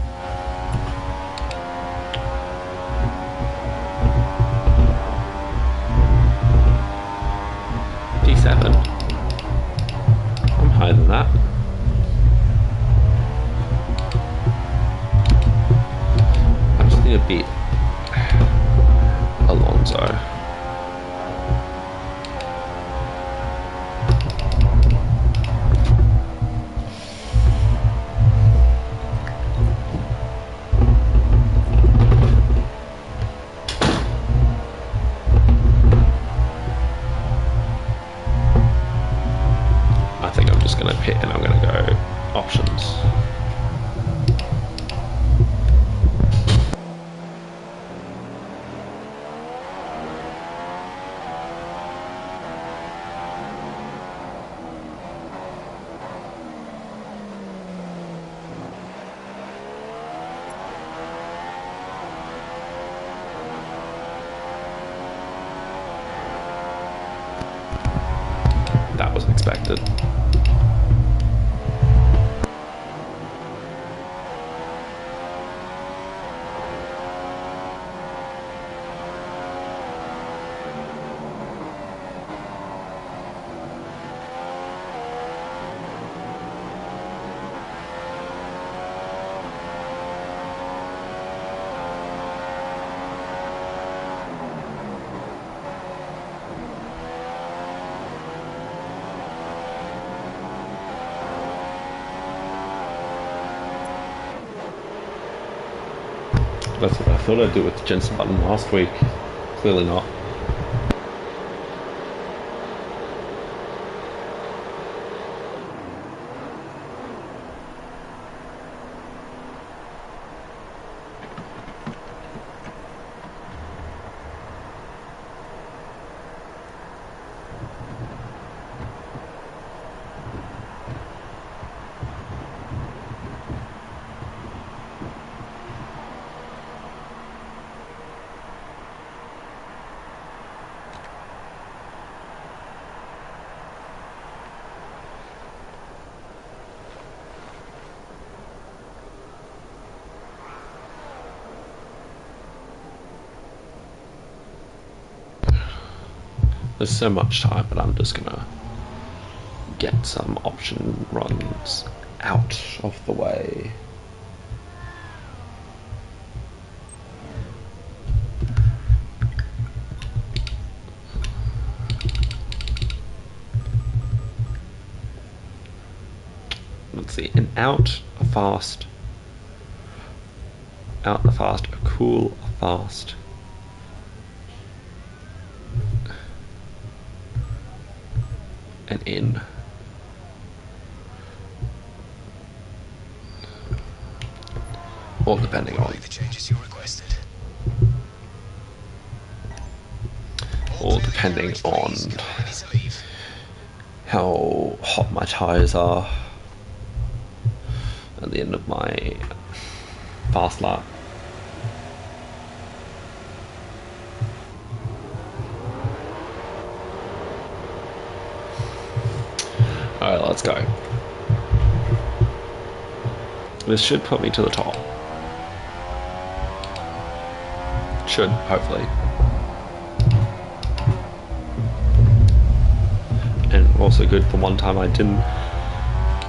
Speaker 1: Alonso. I think I'm just going to pit and I'm going to go options. That was expected. That's what I thought I'd do with the Jensen Button last week. Clearly not. There's so much time, but I'm just gonna get some option runs out of the way. Let's see, an out, a fast, out, a fast, a cool, a fast. And in. All depending on.
Speaker 2: The changes you requested.
Speaker 1: All depending on how hot my tyres are at the end of my fast lap. Alright, let's go. This should put me to the top. Should, hopefully. And also good for one time I didn't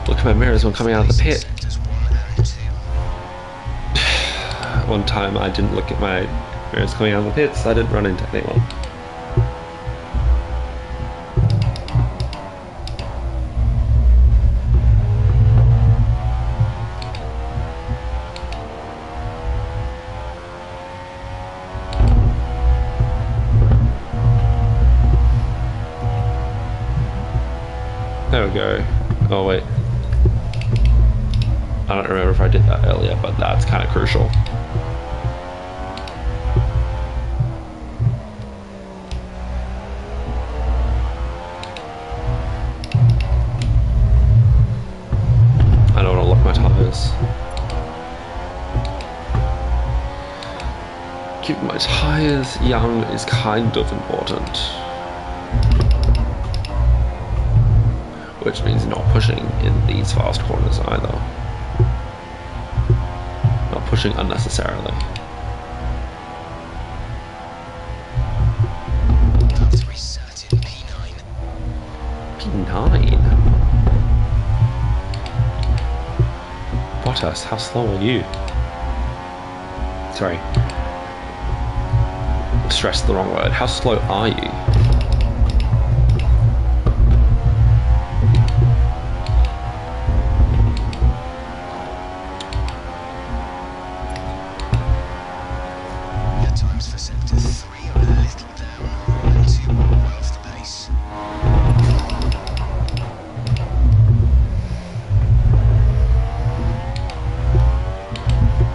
Speaker 1: look at my mirrors when coming out of the pit. One time I didn't look at my mirrors coming out of the pits, I didn't run into anyone. There we go. Oh wait. I don't remember if I did that earlier, but that's kind of crucial. I don't want to lock my tires. Keeping my tires young is kind of important. Which means not pushing in these fast corners either. Not pushing unnecessarily.
Speaker 2: That's reset in P9.
Speaker 1: P9? Bottas, how slow are you? Sorry. stress the wrong word. How slow are you?
Speaker 2: Your times for sector 3 are a little down, and 2 are well off the pace.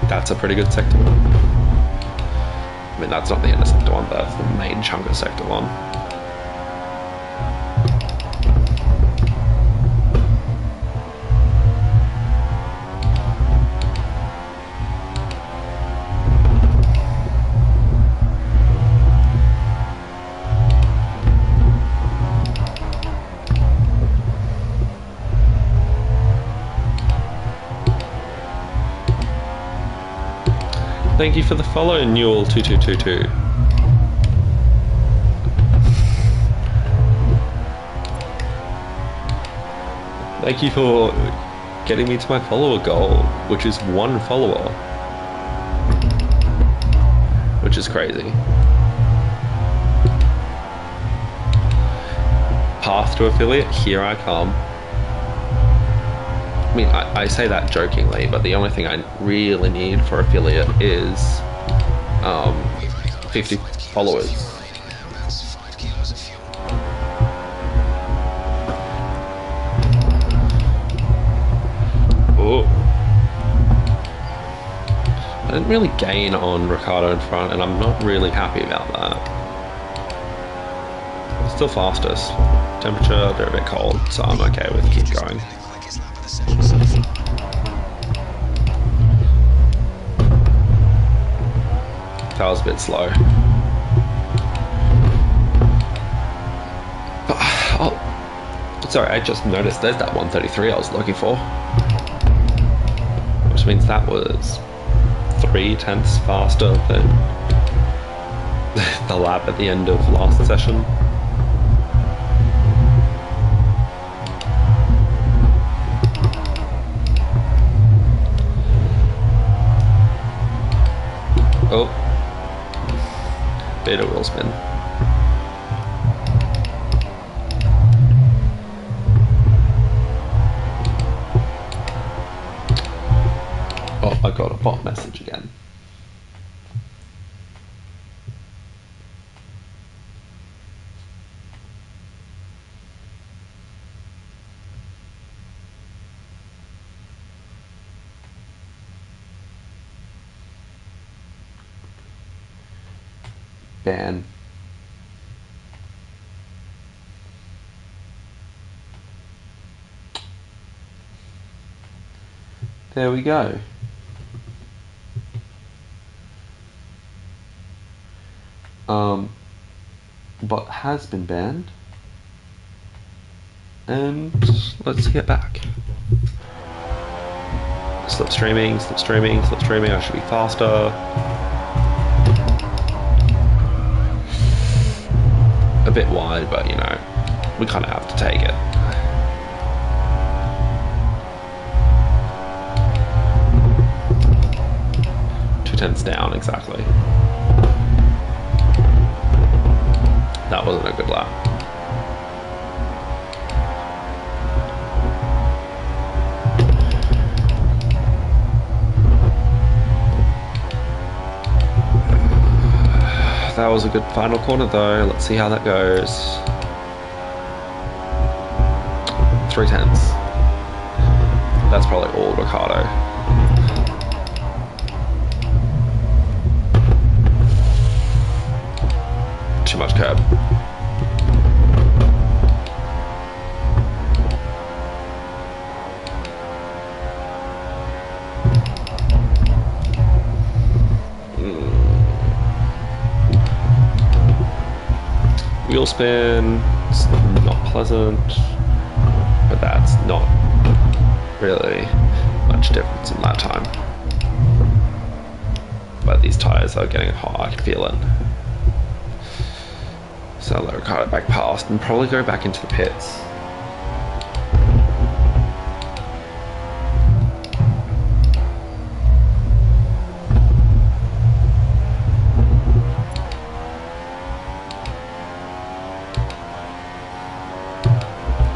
Speaker 1: That's a pretty good sector 1. I mean, that's not the end of sector 1, but that's the main chunk of sector 1. Thank you for the follow, Newell2222. Thank you for getting me to my follower goal, which is 1 follower. Which is crazy. Path to affiliate, here I come. I mean, I say that jokingly, but the only thing I really need for affiliate is 50 followers.
Speaker 2: Remaining now, that's 5 kilos of fuel.
Speaker 1: Oh. I didn't really gain on Ricardo in front, and I'm not really happy about that. Still fastest. Temperature, they're a bit cold, so I'm okay with keep going.
Speaker 2: The quickest lap of the session so far.
Speaker 1: That was a bit slow. Oh, sorry, I just noticed there's that 133 I was looking for. Which means that was 0.3 faster than the lap at the end of last session. Oh, beta wheel spin. Oh, I got a bot message again. Ban. There we go. Bot has been banned. And let's get back. Slipstreaming, slipstreaming, slipstreaming. I should be faster. A bit wide, but you know, we kind of have to take it. Two-tenths down, exactly. That wasn't a good lap. That was a good final corner though. Let's see how that goes. 0.3. That's probably all Ricardo. Too much curb. Wheel spin, it's not pleasant, but that's not really much difference in that time. But these tyres are getting hot, I can feel it. So let Ricardo back past and probably go back into the pits.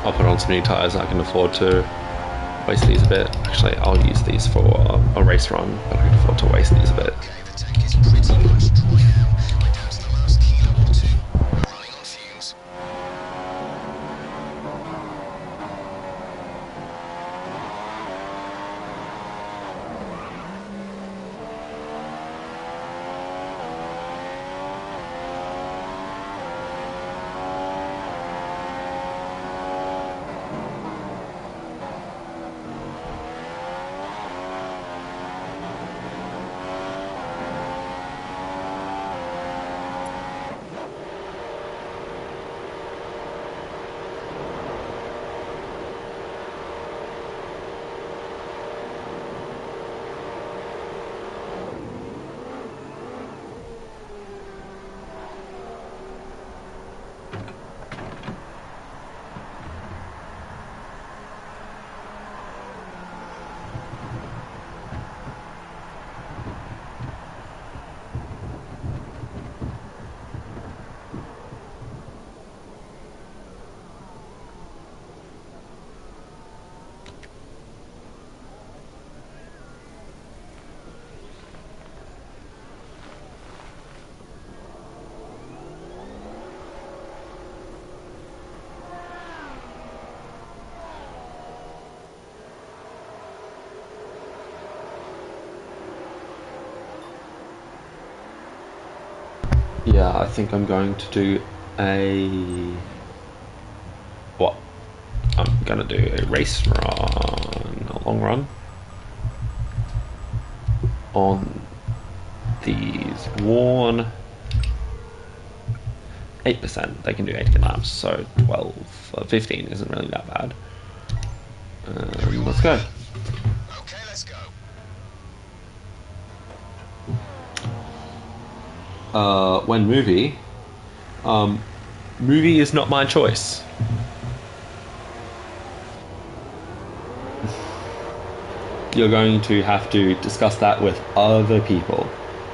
Speaker 1: I'll put on some new tires. I can afford to waste these a bit. Actually, I'll use these for a race run, but I can afford to waste these a bit.
Speaker 2: Okay, the tank is pretty much dry now. We're down to the last kilo or two. We're running on fumes.
Speaker 1: Yeah, I think I'm going to do what? I'm gonna do a race run, a long run on these worn 8%. They can do 80 laps, so 15 isn't really that bad. Let's go.
Speaker 2: Okay, let's go.
Speaker 1: When movie is not my choice. You're going to have to discuss that with other people,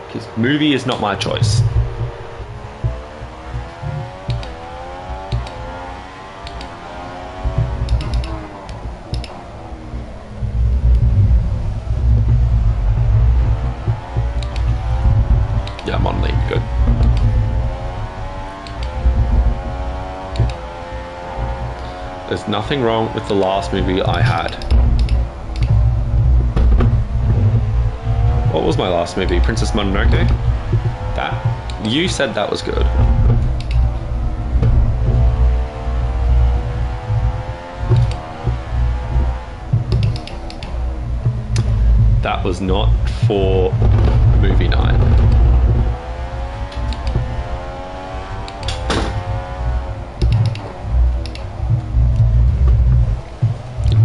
Speaker 1: because movie is not my choice. Yeah, I'm on lead, good. There's nothing wrong with the last movie I had. What was my last movie? Princess Mononoke? That. You said that was good. That was not for movie night.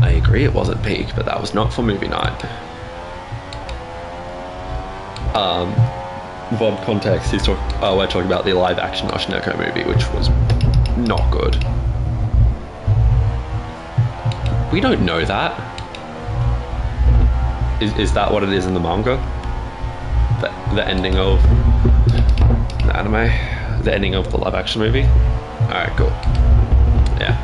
Speaker 1: I agree it wasn't peak, but that was not for movie night. VOD context, we're talking about the live action Oshinoko movie, which was not good. We don't know that. Is that what it is in the manga? The ending of the anime? The ending of the live action movie? Alright, cool. Yeah.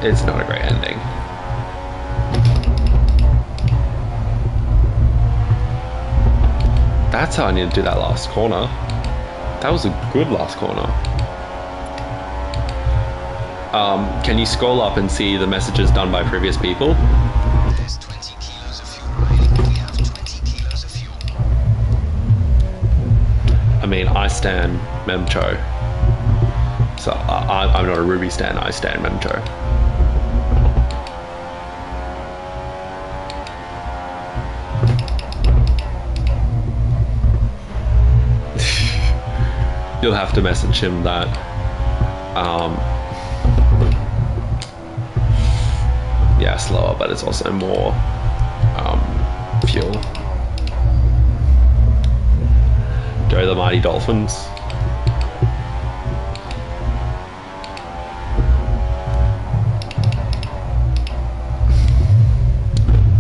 Speaker 1: It's not a great ending. That's how I need to do that last corner. That was a good last corner. Can you scroll up and see the messages done by previous people?
Speaker 2: There's 20 kilos of fuel remaining. We have 20 kilos of fuel.
Speaker 1: I mean, I stan Memcho. So I'm not a Ruby stan, I stan Memcho. You'll have to message him that yeah, slower, but it's also more fuel. Go the Mighty Dolphins.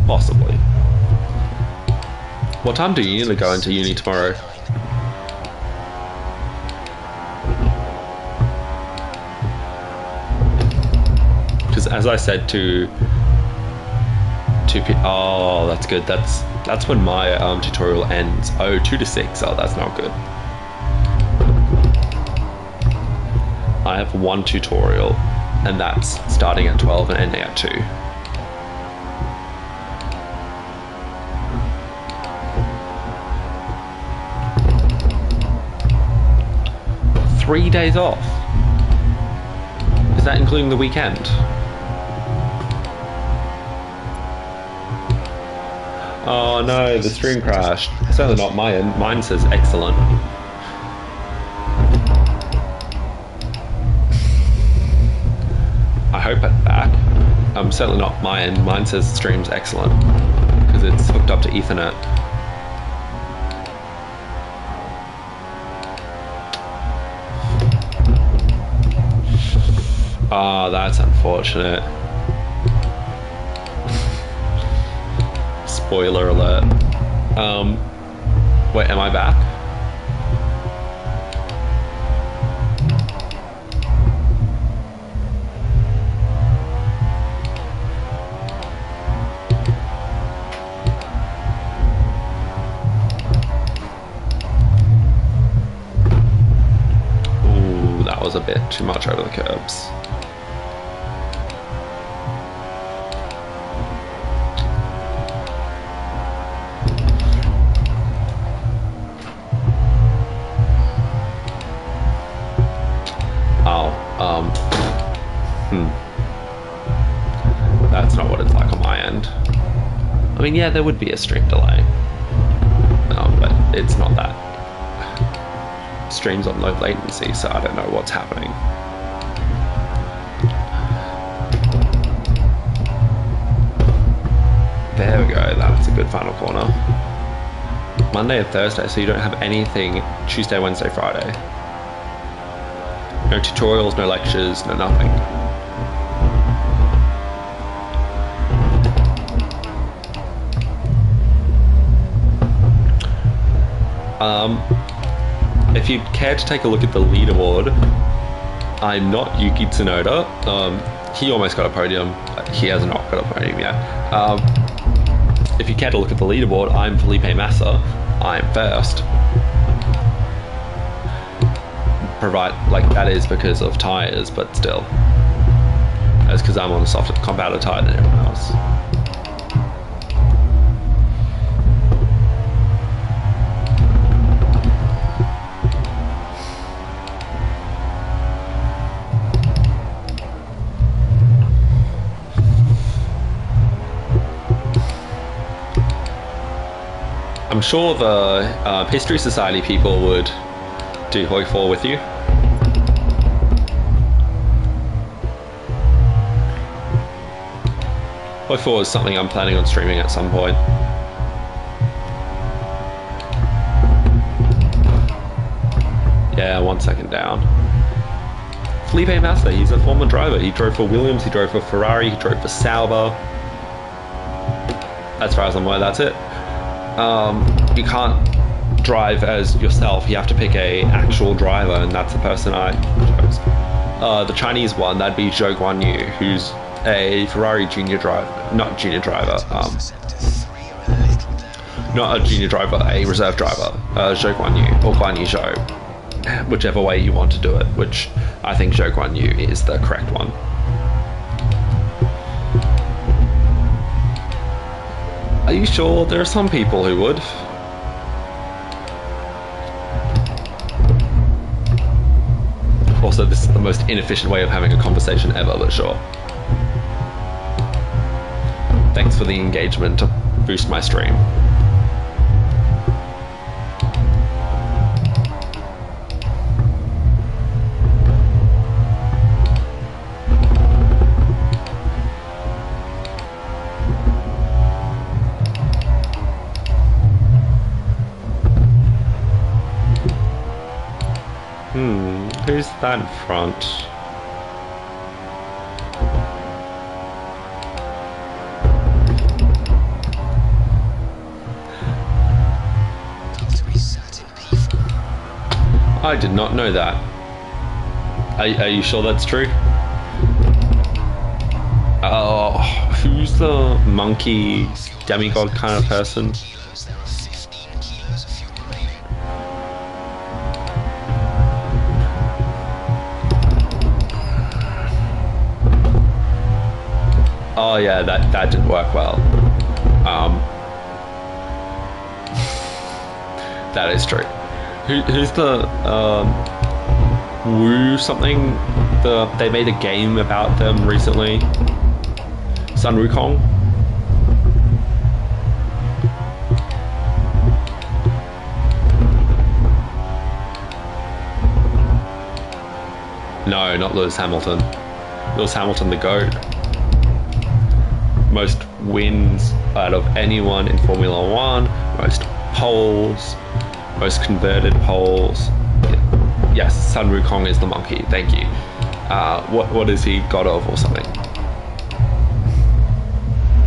Speaker 1: Possibly. What time do you need to go into uni tomorrow? as I said to oh, that's good. That's when my tutorial ends. Oh, 2 to 6. Oh, that's not good. I have one tutorial, and that's starting at 12 and ending at 2. Three days off. Is that including the weekend? Oh no, the stream crashed. Certainly not my end. Mine says excellent. I hope it's back. Certainly not my end. Mine says stream's excellent because it's hooked up to Ethernet. Oh, that's unfortunate. Spoiler alert. Wait, am I back? Ooh, that was a bit too much over the curbs. That's not what it's like on my end. I mean, yeah, there would be a stream delay, but it's not that. Stream's on low latency, so I don't know what's happening. There we go, that's a good final corner. Monday and Thursday, so you don't have anything Tuesday, Wednesday, Friday. No tutorials, no lectures, no nothing. If you'd care to take a look at the leaderboard, I'm not Yuki Tsunoda. He almost got a podium, but he has not got a podium yet. If you care to look at the leaderboard, I'm Felipe Massa. I'm first. That is because of tyres, but still. That's because I'm on a softer compounder tyre than everyone else. I'm sure the History Society people would do Hoi 4 with you. Hoi 4 is something I'm planning on streaming at some point. Yeah, 1 second down. Felipe Massa, he's a former driver. He drove for Williams, he drove for Ferrari, he drove for Sauber. As far as I'm aware, that's it. You can't drive as yourself. You have to pick a actual driver, and that's the person I chose. The Chinese one, that'd be Zhou Guanyu, who's a Ferrari junior driver, not junior driver, not a junior driver, a reserve driver, Zhou Guanyu, or Guanyu Zhou, whichever way you want to do it, which I think Zhou Guanyu is the correct one. Are you sure? There are some people who would. Also, this is the most inefficient way of having a conversation ever, but sure. Thanks for the engagement to boost my stream. Who's that in front? I did not know that. Are you sure that's true? Oh, who's the monkey demigod kind of person?
Speaker 2: Kilos, there are 15 kilos of fuel remaining.
Speaker 1: Oh yeah, that didn't work well. That is true. Who's the Woo something? They made a game about them recently. Sun Wukong. No, not Lewis Hamilton. Lewis Hamilton, the GOAT. Most wins out of anyone in Formula One, most poles, most converted poles. Yes, Sun Wukong is the monkey, thank you. What is he god of or something?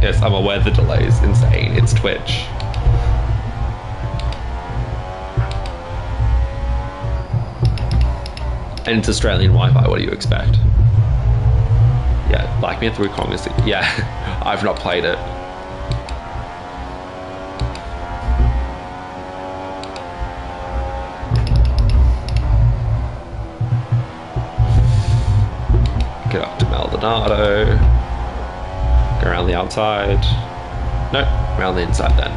Speaker 1: Yes, I'm aware the delay is insane, it's Twitch. And it's Australian Wi-Fi, what do you expect? Yeah, Black Myth Wukong is... Yeah, I've not played it. Get up to Maldonado. Go around the outside. No, around the inside then.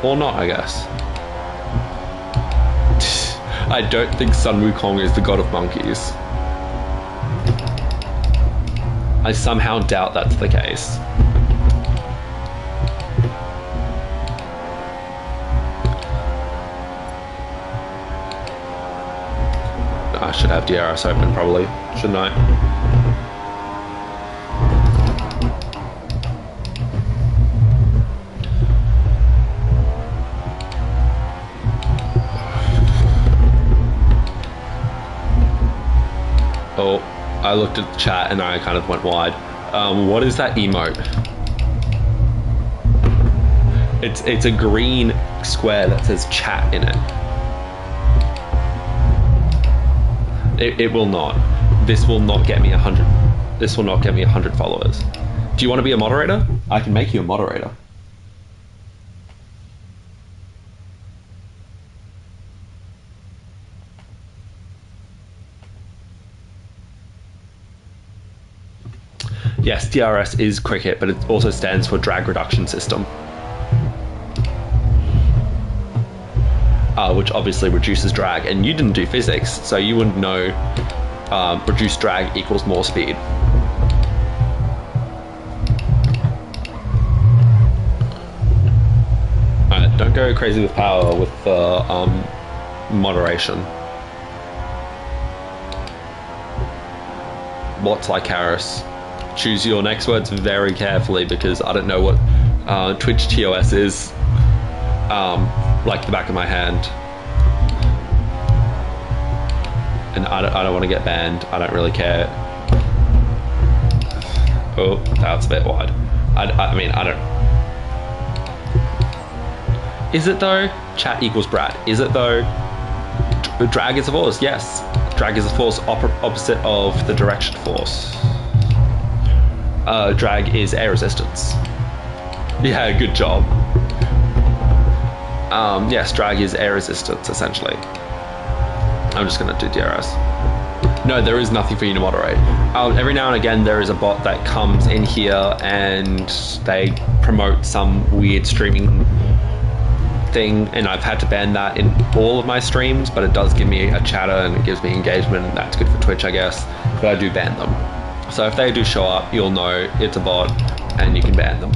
Speaker 1: Or not, I guess. I don't think Sun Wukong is the god of monkeys. I somehow doubt that's the case. I should have DRS open probably, shouldn't I? Oh, I looked at the chat and I kind of went wide. What is that emote? It's a green square that says chat in it. It will not. This will not get me 100. This will not get me 100 followers. Do you want to be a moderator? I can make you a moderator. Yes, DRS is cricket, but it also stands for drag reduction system. Which obviously reduces drag, and you didn't do physics, so you wouldn't know reduced drag equals more speed. Alright, don't go crazy with power with moderation. Bots like Harris. Choose your next words very carefully because I don't know what Twitch TOS is. Like the back of my hand. And I don't want to get banned. I don't really care. Oh, that's a bit wide. I mean, I don't... Is it though? Chat equals Brad. Is it though? Drag is a force, yes. Drag is a force opposite of the direction force. Drag is air resistance. Yeah, good job. Yes, drag is air resistance, essentially. I'm just going to do DRS. No, there is nothing for you to moderate. Every now and again, there is a bot that comes in here and they promote some weird streaming thing, and I've had to ban that in all of my streams, but it does give me a chatter and it gives me engagement, and that's good for Twitch, I guess, but I do ban them. So if they do show up, you'll know it's a bot and you can ban them.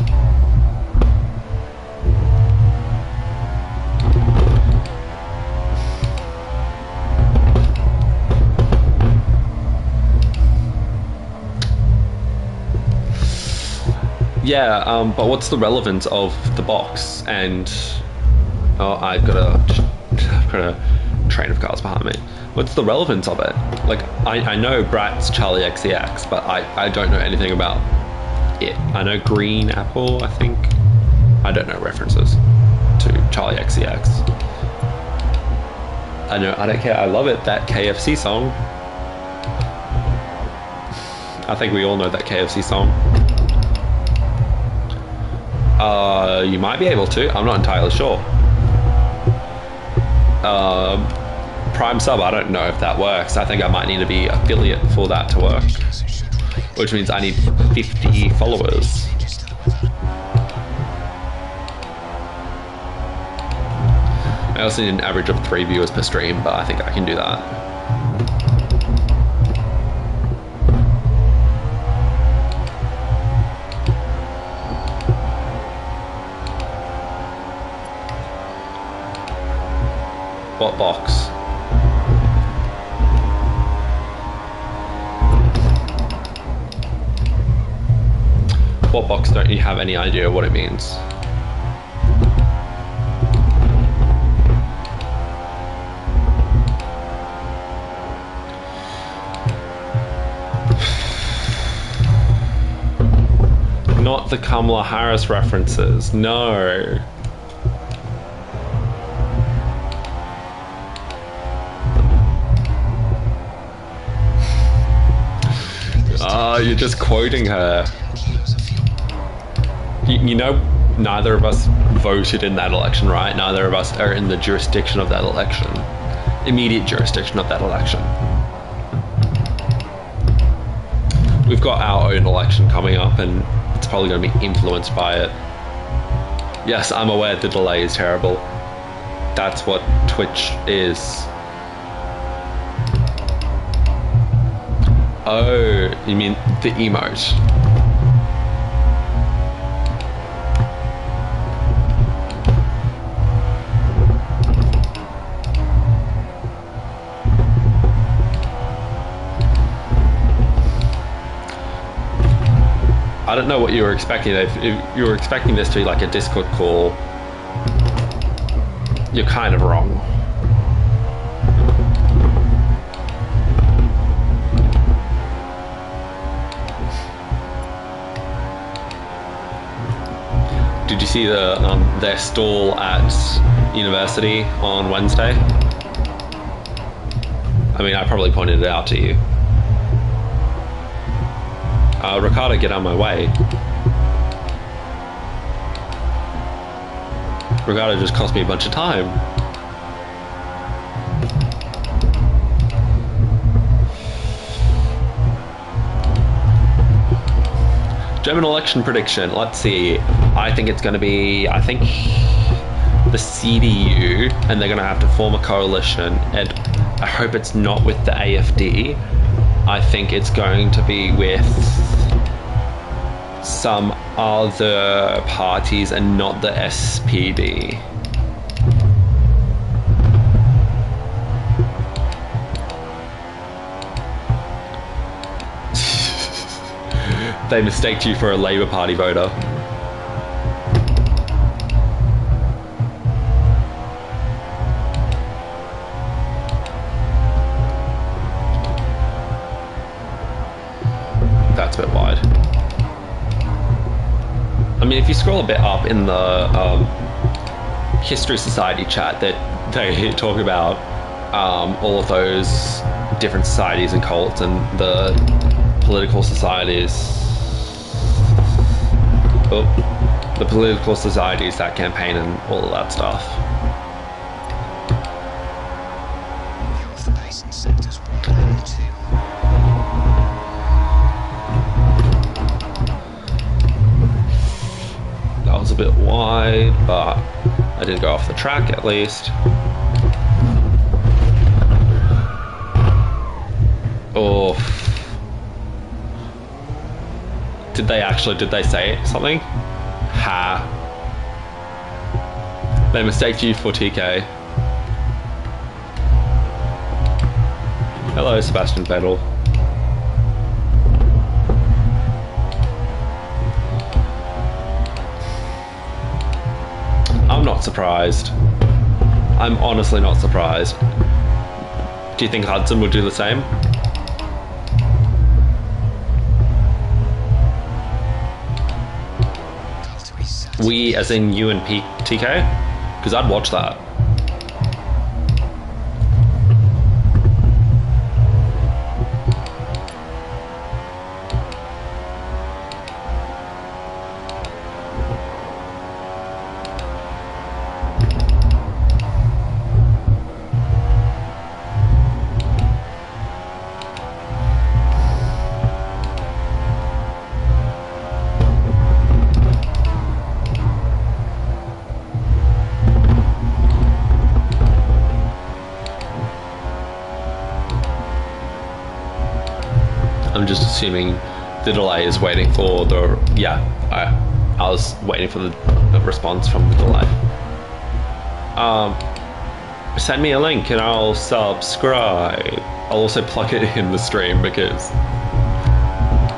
Speaker 1: Yeah, but what's the relevance of the box? And oh, I've got a train of cars behind me. What's the relevance of it? Like, I know Brat's Charlie XCX, but I don't know anything about it. I know Green Apple, I think. I don't know references to Charlie XCX. I know, I don't care. I love it. That KFC song. I think we all know that KFC song. You might be able to. I'm not entirely sure. Prime sub, I don't know if that works. I think I might need to be affiliate for that to work, which means I need 50 followers. I also need an average of 3 viewers per stream, but I think I can do that. What box? What box? Don't you have any idea what it means? Not the Kamala Harris references, no. You're just quoting her. You know, neither of us voted in that election, right? Neither of us are in the jurisdiction of that election. Immediate jurisdiction of that election. We've got our own election coming up and it's probably going to be influenced by it. Yes, I'm aware the delay is terrible. That's what Twitch is. Oh, you mean the emote? I don't know what you were expecting. If you were expecting this to be like a Discord call, you're kind of wrong. Did you see their stall at university on Wednesday? I mean, I probably pointed it out to you. Ricardo, get out of my way. Ricardo just cost me a bunch of time. German election prediction. Let's see. I think it's going to be, the CDU, and they're going to have to form a coalition, and I hope it's not with the AFD. I think it's going to be with some other parties and not the SPD. They mistaked you for a Labour Party voter. That's a bit wide. I mean, if you scroll a bit up in the History Society chat, that they talk about all of those different societies and cults and the political societies. The political societies that campaign and all of that stuff.
Speaker 2: Of the basin sectors 1 and 2.
Speaker 1: That was a bit wide, but I did go off the track at least. Oh. Did they say something? Ha. They mistaked you for TK. Hello, Sebastian Vettel. I'm not surprised. I'm honestly not surprised. Do you think Hudson would do the same? We, as in you and TK? Because I'd watch that. assuming the delay is waiting for the... Yeah, I was waiting for the response from the delay. Send me a link and I'll subscribe. I'll also plug it in the stream because,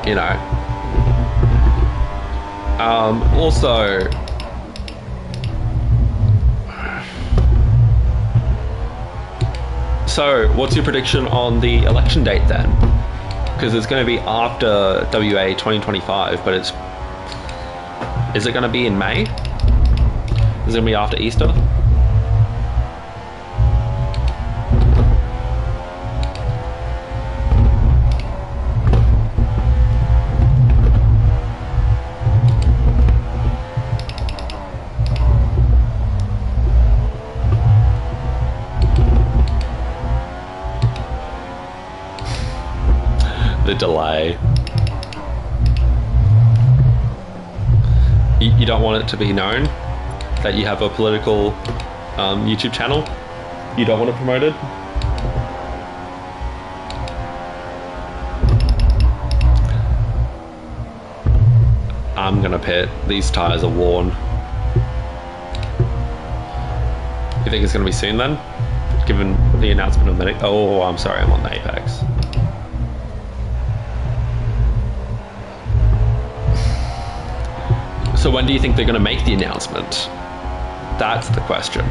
Speaker 1: you know. Also, so what's your prediction on the election date then? Because it's going to be after WA 2025, but is it going to be in May? Is it going to be after Easter? The delay. You don't want it to be known that you have a political YouTube channel? You don't want to promote it? I'm gonna pit. These tires are worn. You think it's gonna be soon then? Given the announcement of the... Oh, I'm sorry, I'm on the Apex. So when do you think they're going to make the announcement? That's the question.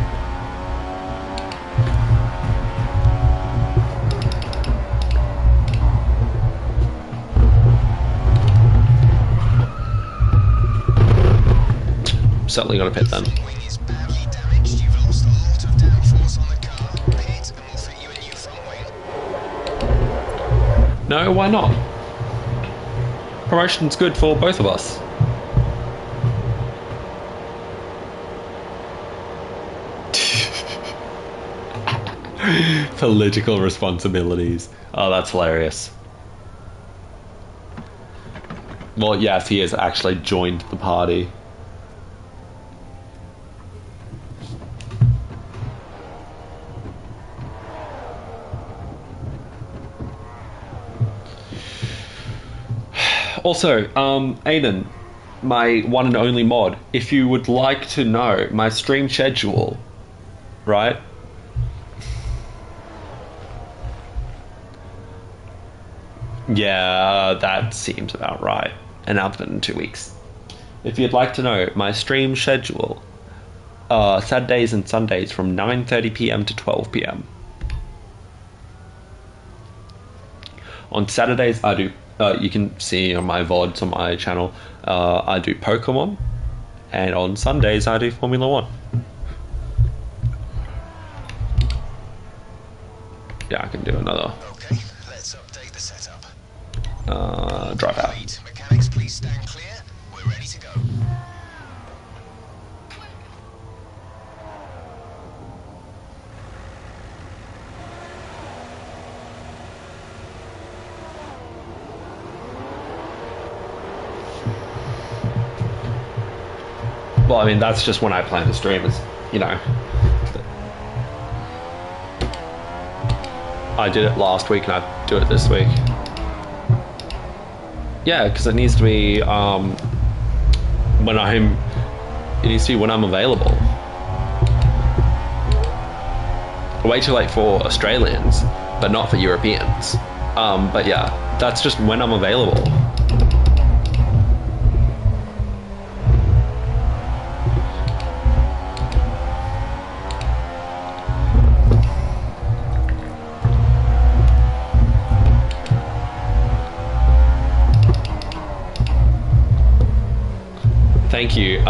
Speaker 1: Certainly going to pit then. No, why not? Promotion's good for both of us. Political responsibilities. Oh, that's hilarious. Well, yes, he has actually joined the party. Also, Aiden, my one and only mod, if you would like to know my stream schedule, right? Yeah, that seems about right. Announcement in 2 weeks. If you'd like to know my stream schedule, Saturdays and Sundays from 9:30 p.m. to 12 p.m. On Saturdays, I do. You can see on my VODs on my channel. I do Pokemon, and on Sundays I do Formula 1. Yeah, I can do another.
Speaker 2: Okay, let's update the setup.
Speaker 1: Drive out.
Speaker 2: Mechanics, please stand clear. We're ready to go.
Speaker 1: Well, I mean, that's just when I plan to stream, is, you know. I did it last week and I do it this week. Yeah, because it needs to be when I'm available. Way too late for Australians, but not for Europeans. But yeah, that's just when I'm available. Thank you.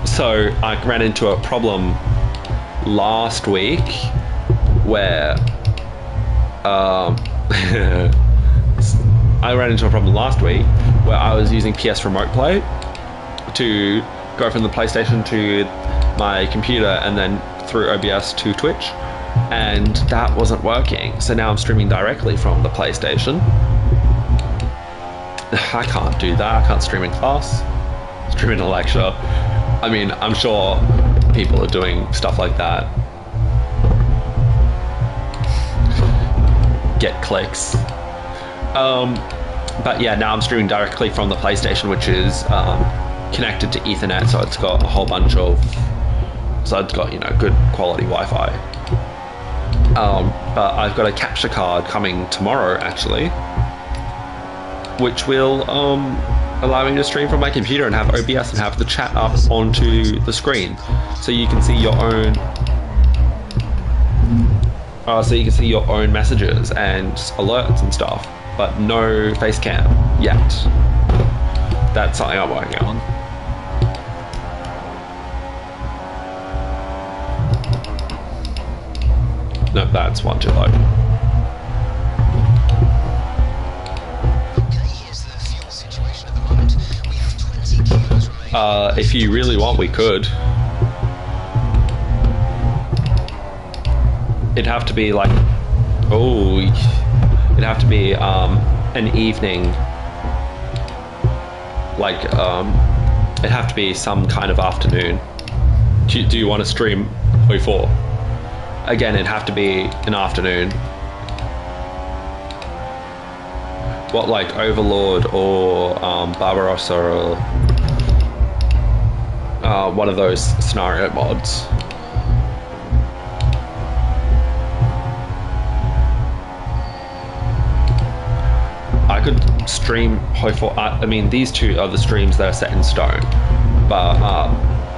Speaker 1: So I ran into a problem last week where I was using PS Remote Play to go from the PlayStation to my computer and then through OBS to Twitch, and that wasn't working. So now I'm streaming directly from the PlayStation. I can't do that. I can't stream in class, stream in a lecture. I mean, I'm sure people are doing stuff like that. Get clicks. But yeah, now I'm streaming directly from the PlayStation, which is connected to Ethernet, so it's got a whole bunch of, so it's got, you know, good quality Wi-Fi. But I've got a capture card coming tomorrow, actually, which will allow me to stream from my computer and have OBS and have the chat up onto the screen, so you can see your own. So you can see your own messages and alerts and stuff, but no face cam yet. That's something I'm working on. No, that's one too low.
Speaker 2: Okay, here's the fuel situation at the moment. We have 20 kilos remaining.
Speaker 1: If you really want, we could. It'd have to be like, it'd have to be an evening, like it'd have to be some kind of afternoon. Do you want to stream before? Again, it'd have to be an afternoon. What, like Overlord or Barbarossa or one of those scenario mods? I could stream hopeful. I mean, these two are the streams that are set in stone, but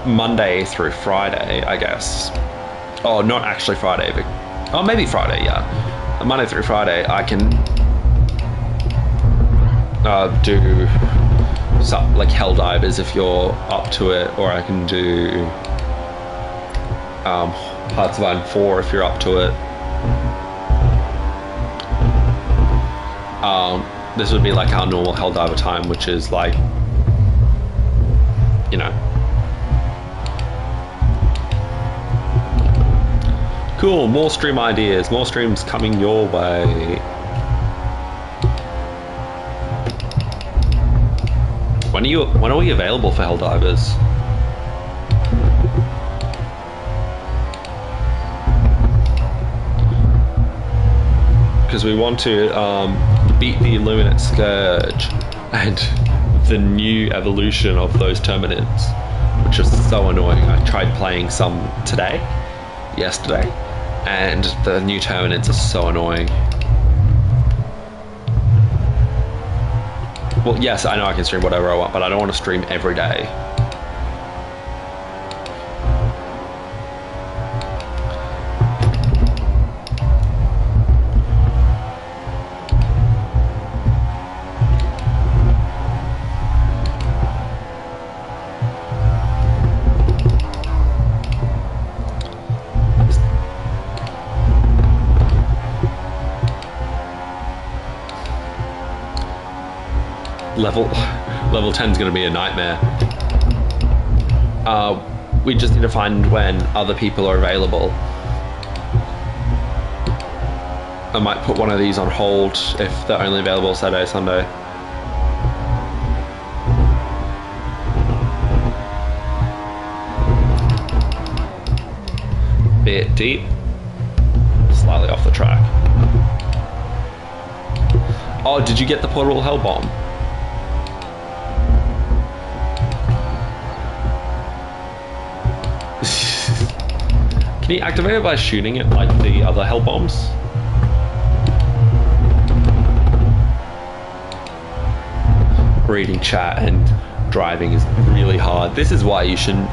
Speaker 1: Monday through Friday, I guess. Oh, not actually Friday, but maybe Friday. Yeah, Monday through Friday, I can do something like Helldivers if you're up to it, or I can do Hearts of Iron 4 if you're up to it. This would be like our normal Helldiver time, which is like, you know. Cool, more stream ideas, more streams coming your way. When are we available for Helldivers? Because we want to beat the Illuminate Scourge and the new evolution of those Terminids, which is so annoying. I tried playing some yesterday, and the new Terminids are so annoying. Well, yes, I know I can stream whatever I want, but I don't want to stream every day. Level 10 is going to be a nightmare. We just need to find when other people are available. I might put one of these on hold if they're only available Saturday, Sunday. Bit deep, slightly off the track. Oh, did you get the portable hell bomb? Can you activate it by shooting it like the other hell bombs? Reading chat and driving is really hard. This is why you shouldn't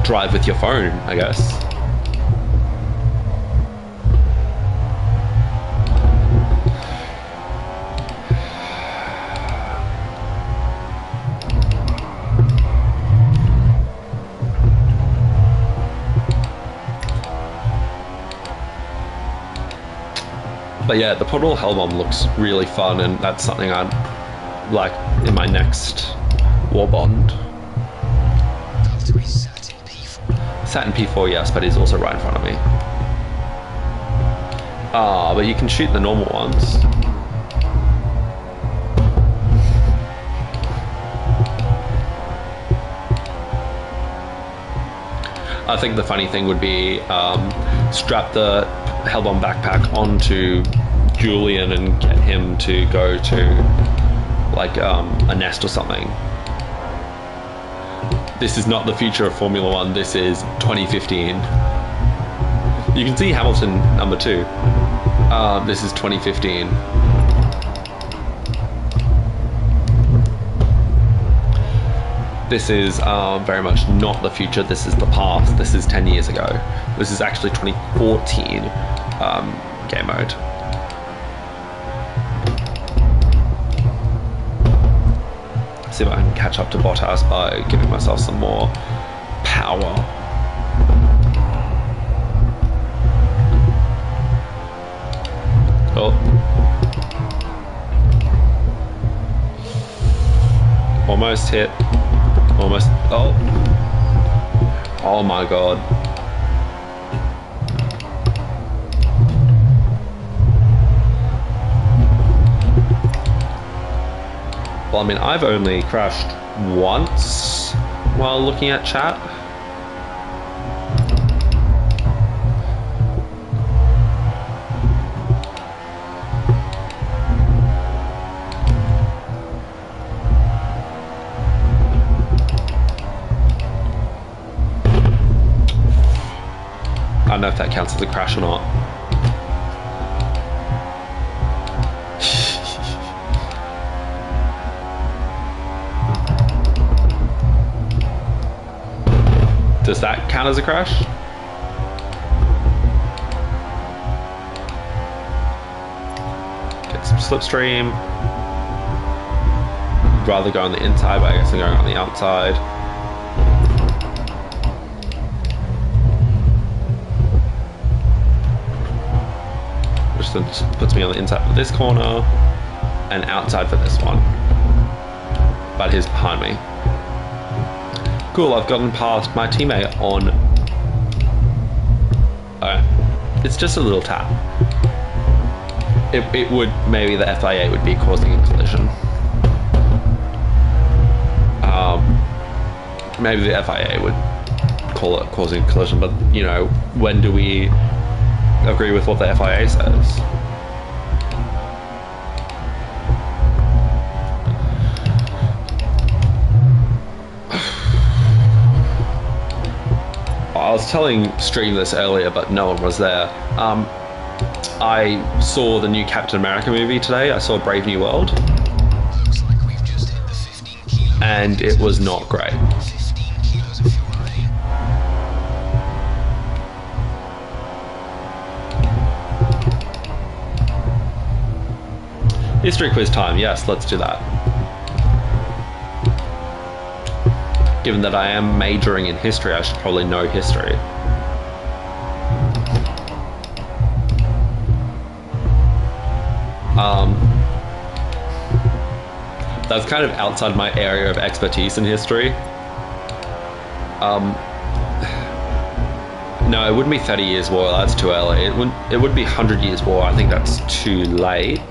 Speaker 1: drive with your phone, I guess. But yeah, the portable hell bomb looks really fun, and that's something I'd like in my next war bond.
Speaker 2: Sat in P4.
Speaker 1: Sat in P4, yes, but he's also right in front of me. But you can shoot the normal ones. I think the funny thing would be strap the Hellbomb backpack onto Julian and get him to go to like a nest or something. This is not the future of Formula One. This is 2015. You can see Hamilton number 2. This is 2015. This is very much not the future. This is the past. This is 10 years ago. This is actually 2014 game mode. See if I can catch up to Bottas by giving myself some more power. Oh. Almost hit. Almost. Oh. Oh my god. Well, I mean, I've only crashed once while looking at chat. I don't know if that counts as a crash or not. Does that count as a crash? Get some slipstream. Rather go on the inside, but I guess I'm going on the outside. Which then puts me on the inside for this corner and outside for this one. But he's behind me. Cool, I've gotten past my teammate on... it's just a little tap. It would... Maybe the FIA would be causing a collision. Maybe the FIA would call it causing a collision, but, you know, when do we agree with what the FIA says? I was telling Stream this earlier, but no one was there. I saw the new Captain America movie today. I saw Brave New World.
Speaker 2: Looks like we've just hit the 15 kilos.
Speaker 1: And it was not great.
Speaker 2: 15 kilos of fuel remain.
Speaker 1: History quiz time. Yes, let's do that. Given that I am majoring in history, I should probably know history. That's kind of outside my area of expertise in history. No, it wouldn't be 30 Years' War, that's too early. It would be 100 Years' War, I think that's too late.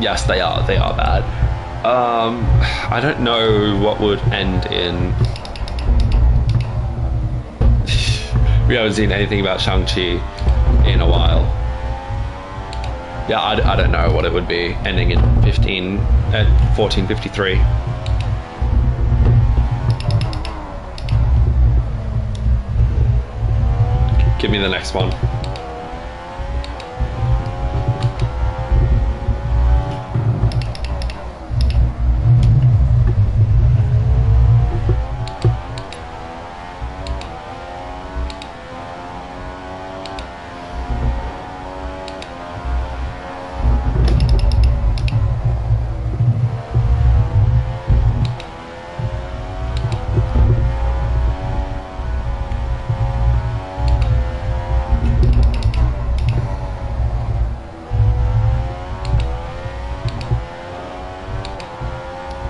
Speaker 1: Yes, they are bad. I don't know what would end in... We haven't seen anything about Shang-Chi in a while. Yeah, I don't know what it would be, ending in 1453. Give me the next one.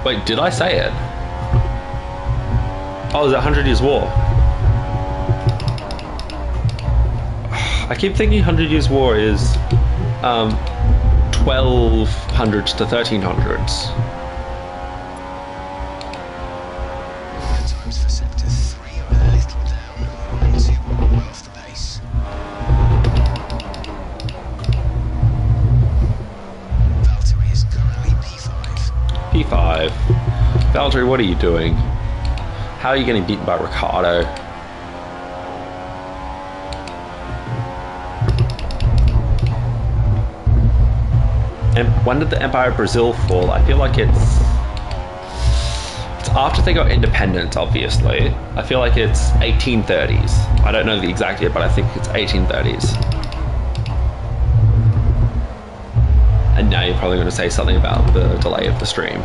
Speaker 1: Wait, did I say it? Oh, is it 100 Years' War? I keep thinking 100 Years' War is 1200s to 1300s.
Speaker 2: The times for sector 3 are a little down. 121 well
Speaker 1: alive. Valtteri, what are you doing? How are you getting beaten by Ricciardo? And when did the Empire of Brazil fall? I feel like it's after they got independence, obviously. I feel like it's 1830s. I don't know the exact year, but I think it's 1830s. And now you're probably going to say something about the delay of the stream.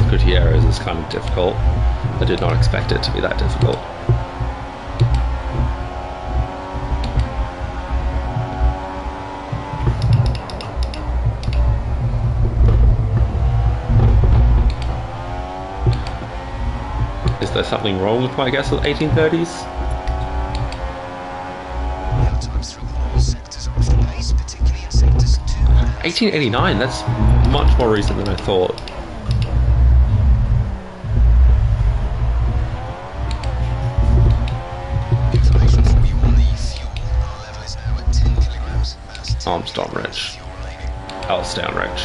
Speaker 1: Gutierrez is kind of difficult. I did not expect it to be that difficult. Is there something wrong with my guess of 1830s? 1889, that's much more recent than I thought. Armstrong Rich. Elstown Rich.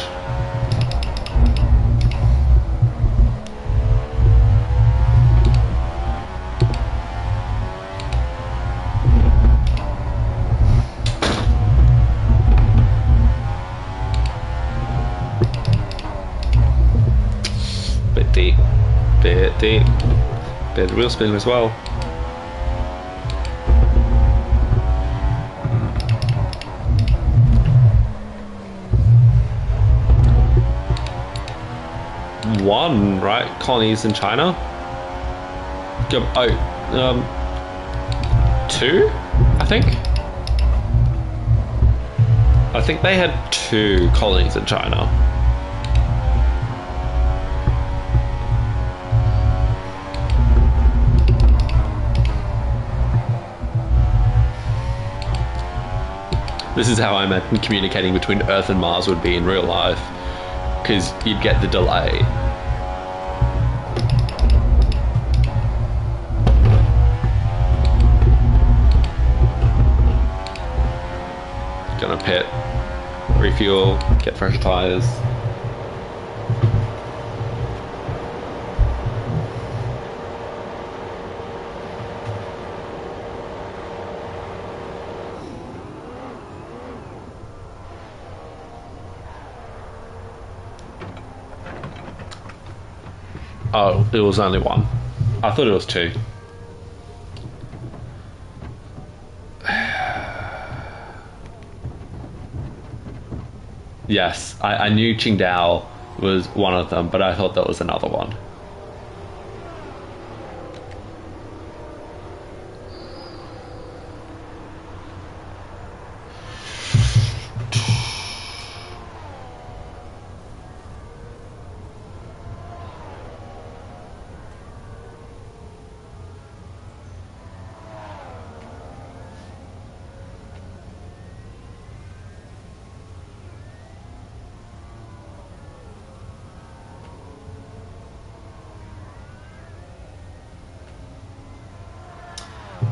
Speaker 1: Bit deep. Bit deep. Bit of wheel spin as well. One, right? Colonies in China. Two, I think. I think they had 2 colonies in China. This is how I imagine communicating between Earth and Mars would be in real life, because you'd get the delay. Gonna pit, refuel, get fresh tires. Oh, it was only 1. I thought it was 2. Yes, I knew Qingdao was one of them, but I thought that was another one.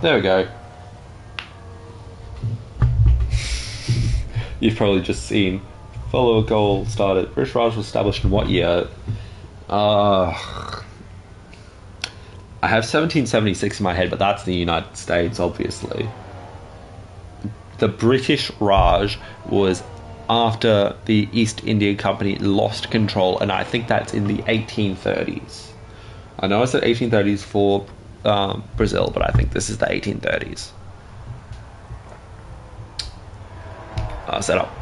Speaker 1: There we go. You've probably just seen follow a goal started. British Raj was established in what year? I have 1776 in my head, but that's the United States, obviously. The British Raj was after the East India Company lost control, and I think that's in the 1830s. I know I said 1830s for Brazil, but I think this is the 1830s. Set up.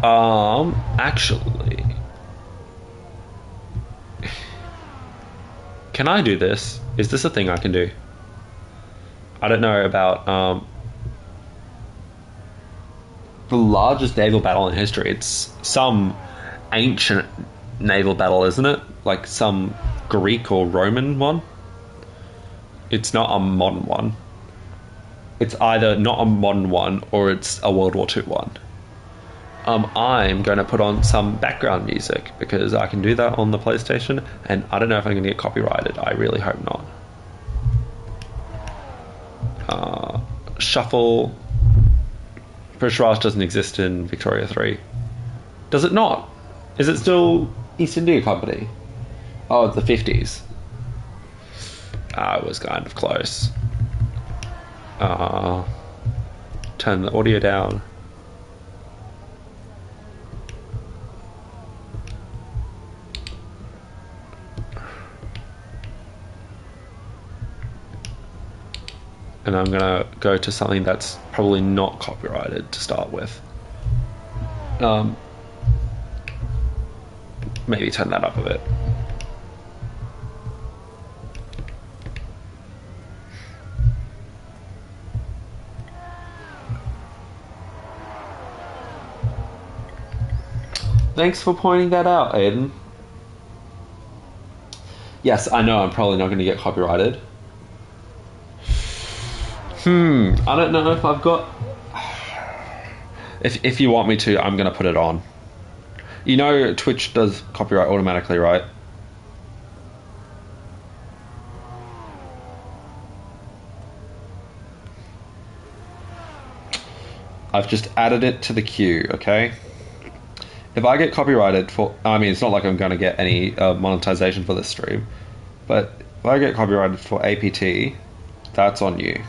Speaker 1: Oh, actually, can I do this? Is this a thing I can do? I don't know about the largest naval battle in history. It's some ancient naval battle, isn't it? Like some Greek or Roman one. It's not a modern one. It's either not a modern one or it's a World War II one. I'm going to put on some background music because I can do that on the PlayStation, and I don't know if I'm going to get copyrighted. I really hope not. Shuffle. British Raj doesn't exist in Victoria 3. Does it not? Is it still East India Company? Oh, it's the 50s. I was kind of close. Turn the audio down. And I'm gonna go to something that's probably not copyrighted to start with. Maybe turn that up a bit. Thanks for pointing that out, Aiden. Yes, I know I'm probably not going to get copyrighted. I don't know if I've got... If you want me to, I'm going to put it on. You know Twitch does copyright automatically, right? I've just added it to the queue, okay? If I get copyrighted for... I mean, it's not like I'm going to get any monetization for this stream. But if I get copyrighted for APT, that's on you.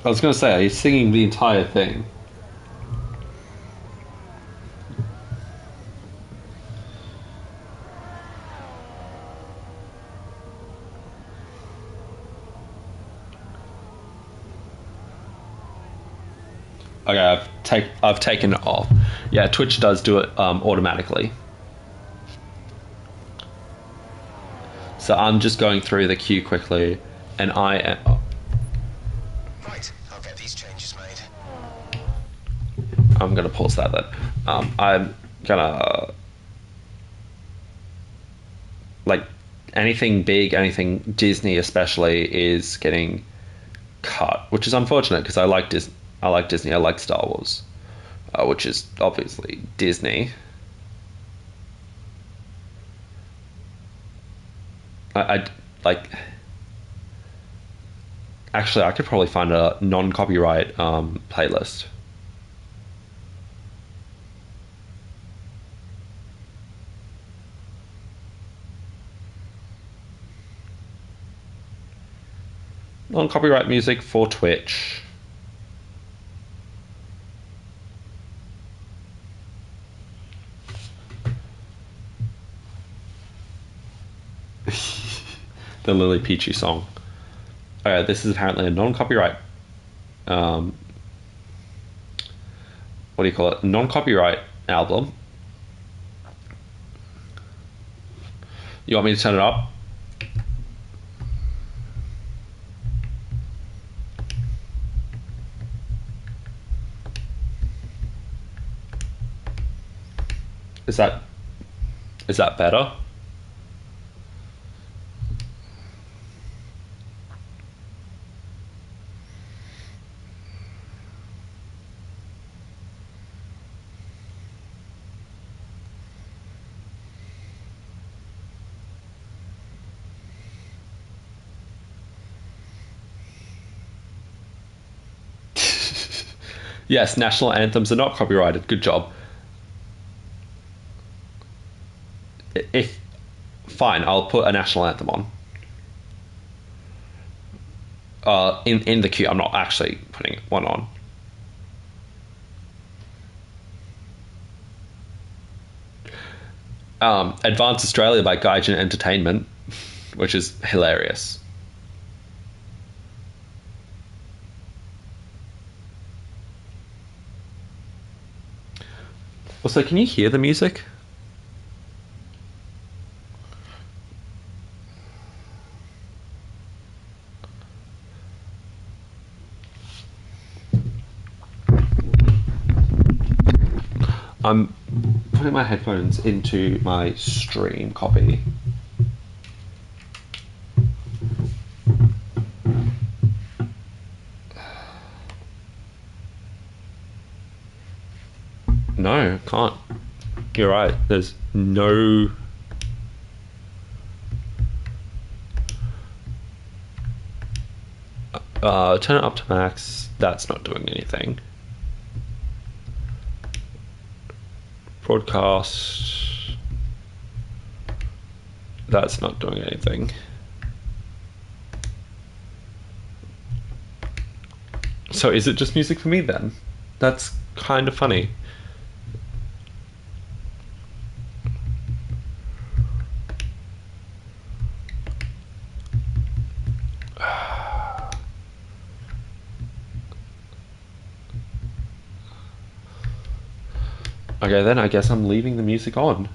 Speaker 1: I was going to say, are you singing the entire thing? Okay, I've taken it off. Yeah, Twitch does do it automatically. So I'm just going through the queue quickly, and I am...
Speaker 2: Right, I'll get these changes made.
Speaker 1: I'm gonna pause that then. I'm gonna... Like, anything big, anything Disney especially, is getting cut, which is unfortunate because I like Disney. I like Star Wars, which is obviously Disney. I like... Actually, I could probably find a non-copyright playlist. Non-copyright music for Twitch. The Lily Peachy song. This is apparently a non-copyright... what do you call it? Non-copyright album. You want me to turn it up? Is that better? Yes, national anthems are not copyrighted. Good job. If fine, I'll put a national anthem on. In the queue, I'm not actually putting one on. Advance Australia by Gaijin Entertainment, which is hilarious. Also, can you hear the music? I'm putting my headphones into my stream copy. No, can't. You're right. There's no... turn it up to max. That's not doing anything. Broadcast. That's not doing anything. So is it just music for me then? That's kind of funny. Okay, then I guess I'm leaving the music on.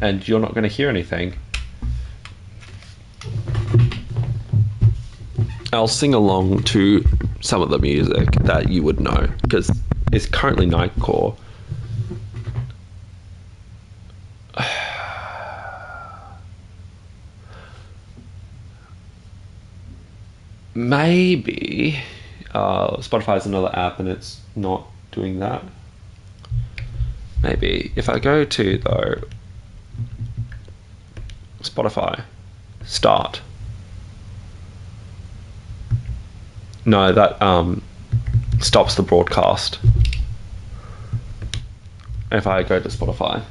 Speaker 1: And you're not going to hear anything. I'll sing along to some of the music that you would know, because it's currently Nightcore. Maybe Spotify is another app and it's not doing that. Maybe if I go to though Spotify, start. No, that stops the broadcast. If I go to Spotify.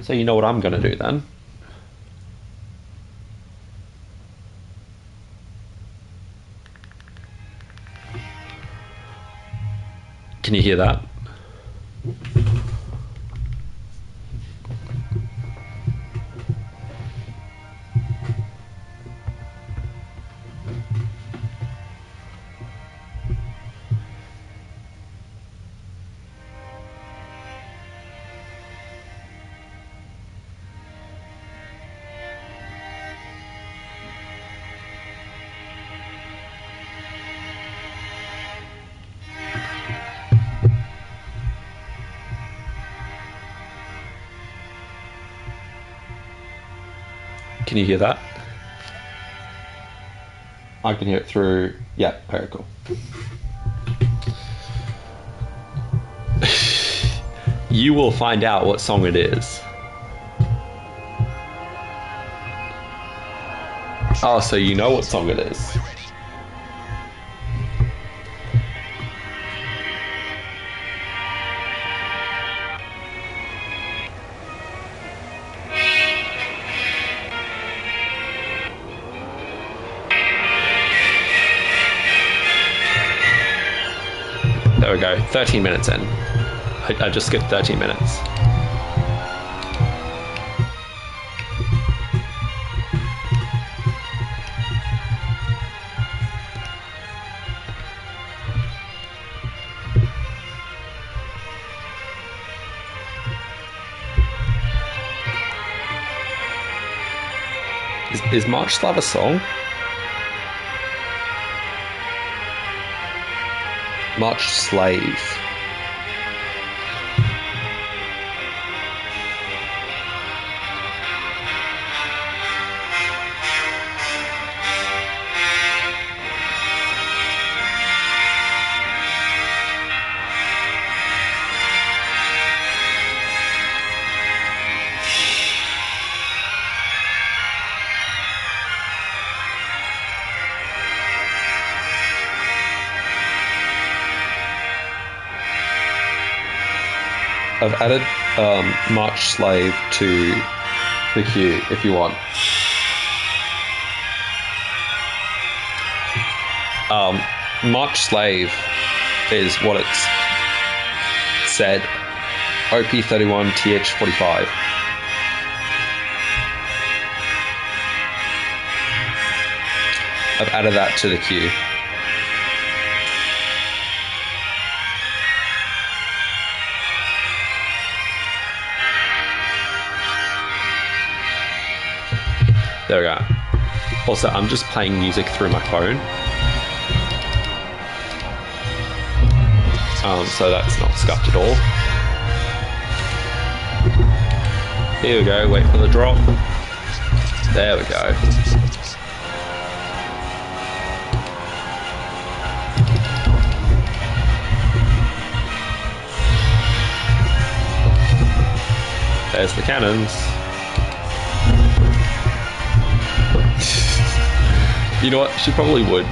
Speaker 1: So you know what I'm going to do then? Can you hear that? Can you hear that? I can hear it through... Yeah, very cool. You will find out what song it is. Oh, so you know what song it is. There we go, 13 minutes in. I just skipped 13 minutes. Is March Slave a song? March Slave. I've added March Slave to the queue if you want. March Slave is what it's said. OP31 TH45. I've added that to the queue. There we go. Also, I'm just playing music through my phone. So that's not scuffed at all. Here we go, wait for the drop. There we go. There's the cannons. You know what? She probably would,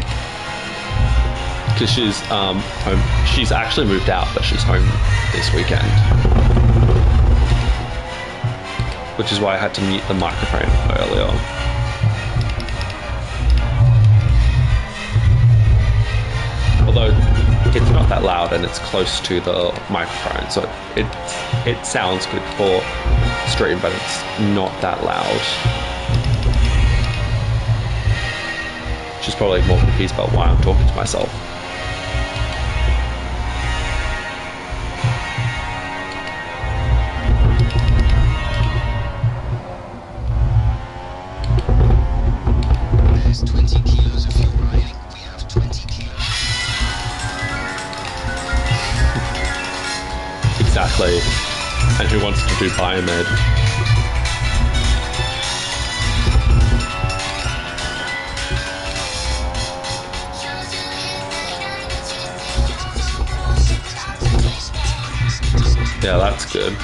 Speaker 1: because she's home. She's actually moved out, but she's home this weekend, which is why I had to mute the microphone earlier. Although it's not that loud and it's close to the microphone, so it sounds good for stream, but it's not that loud. She's probably more confused about why I'm talking to myself.
Speaker 2: There's 20 kilos of fuel remaining. We have 20 kilos.
Speaker 1: Exactly. And who wants to do biomed? Yeah, that's good.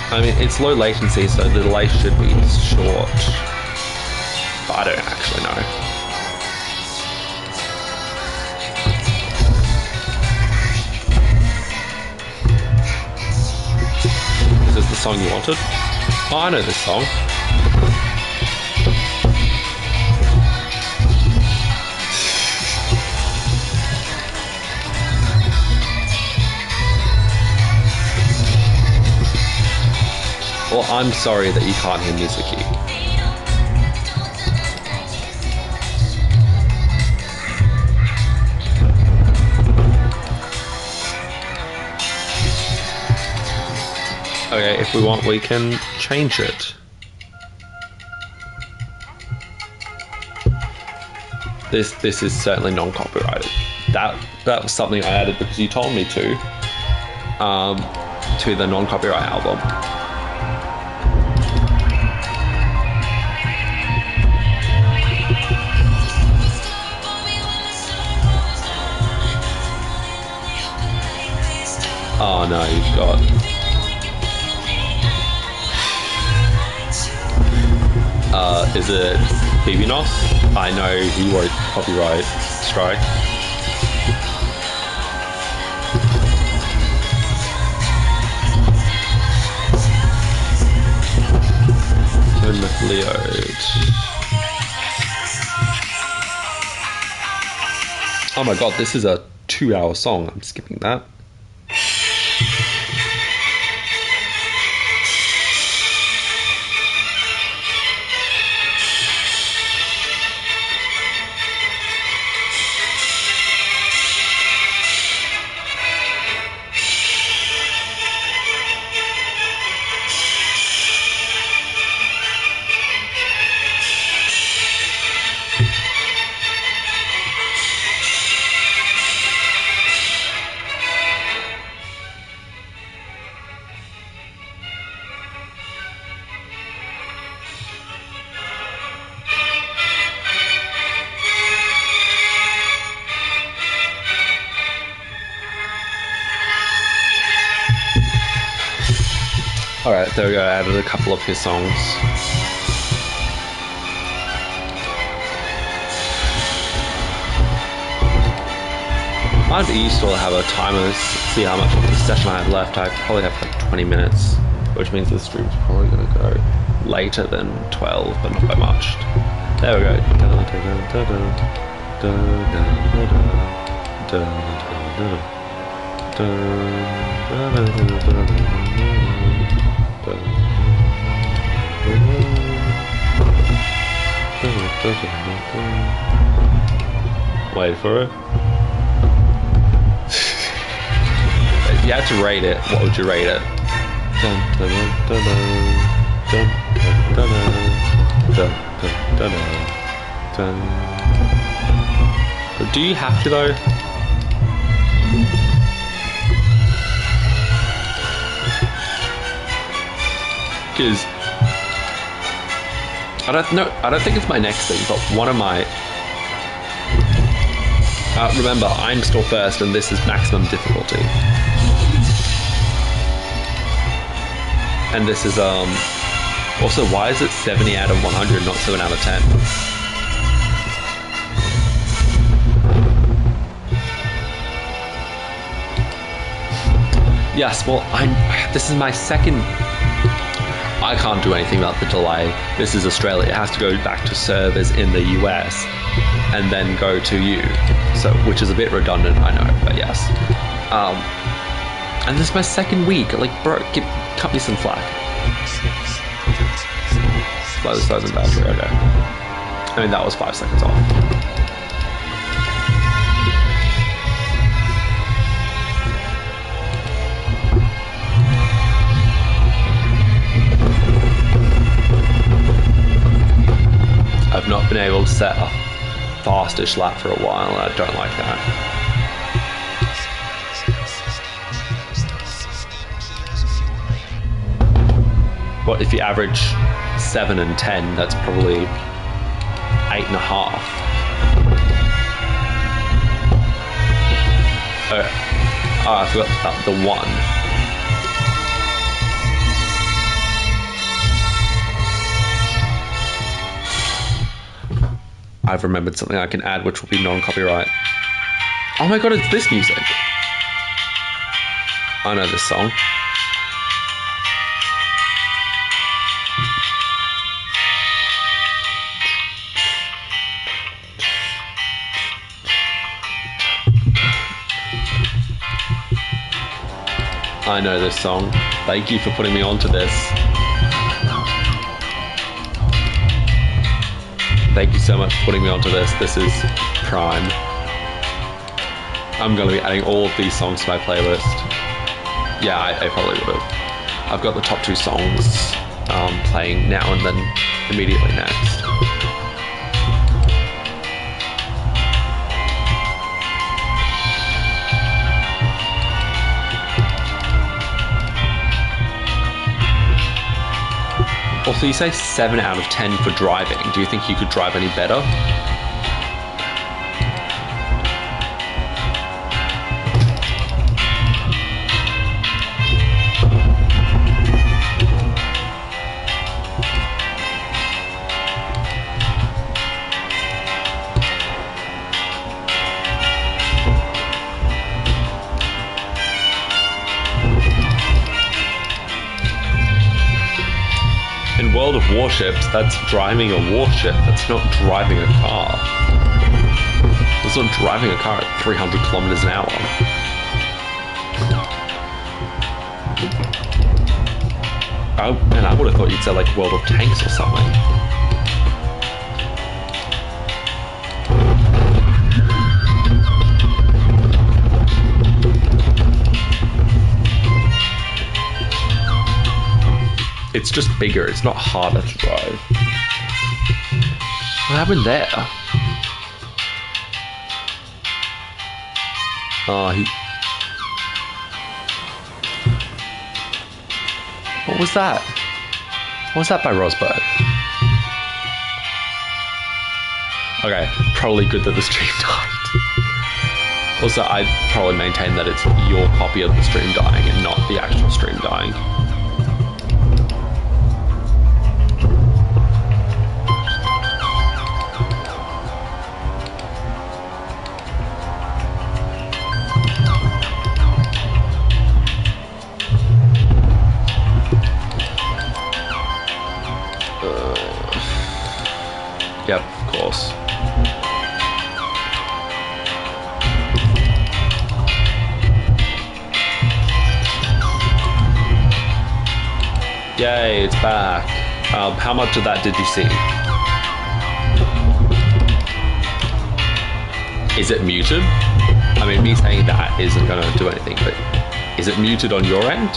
Speaker 1: I mean, it's low latency, so the delay should be short. But I don't actually know. Is this the song you wanted? Oh, I know this song. Well, I'm sorry that you can't hear Mizuki. Okay, if we want, we can change it. This is certainly non-copyrighted. That was something I added because you told me to the non-copyright album. Oh no, you've got... is it BBNOS? I know he wrote copyright strike. Leode. Oh my god, this is a 2-hour song. I'm skipping that. Alright, there we go, I added a couple of his songs. Might be useful to have a timer to see how much of this session I have left. I probably have like 20 minutes, which means the stream's probably going to go later than 12, but not by much. There we go. Wait for it. If you had to rate it, what would you rate it? Dun, dun, dun, dun, dun, dun, dun, dun, dun. Do you have to though? Because I don't think it's my next thing, but one of my remember, I'm still first and this is maximum difficulty. And this is also, why is it 70 out of 100, not 7 out of 10? Yes, well, this is my second. I can't do anything about the delay. This is Australia. It has to go back to servers in the US and then go to you. So, which is a bit redundant, I know, but yes. And this is my second week. Like, bro, cut me some slack. Slow than battery, okay. I mean, that was 5 seconds off. I've not been able to set a fastish lap for a while, and I don't like that. But if you average 7 and 10, that's probably 8.5. Oh, I forgot about the 1. I've remembered something I can add which will be non-copyright. Oh my god, it's this music. I know this song. I know this song. Thank you for putting me onto this. Thank you so much for putting me onto this. This is prime. I'm going to be adding all of these songs to my playlist. Yeah, I probably would have. I've got the top 2 songs playing now and then immediately next. Also, you say 7 out of 10 for driving. Do you think you could drive any better? World of Warships, that's driving a warship. That's not driving a car. That's not driving a car at 300 kilometers an hour. And I would have thought you'd say like World of Tanks or something. It's just bigger, it's not harder to drive. What happened there? Oh, what was that? What was that by Rosberg? Okay, probably good that the stream died. Also, I'd probably maintain that it's your copy of the stream dying and not the actual stream dying. Yep, of course. Yay, it's back. How much of that did you see? Is it muted? I mean, me saying that isn't going to do anything, but is it muted on your end?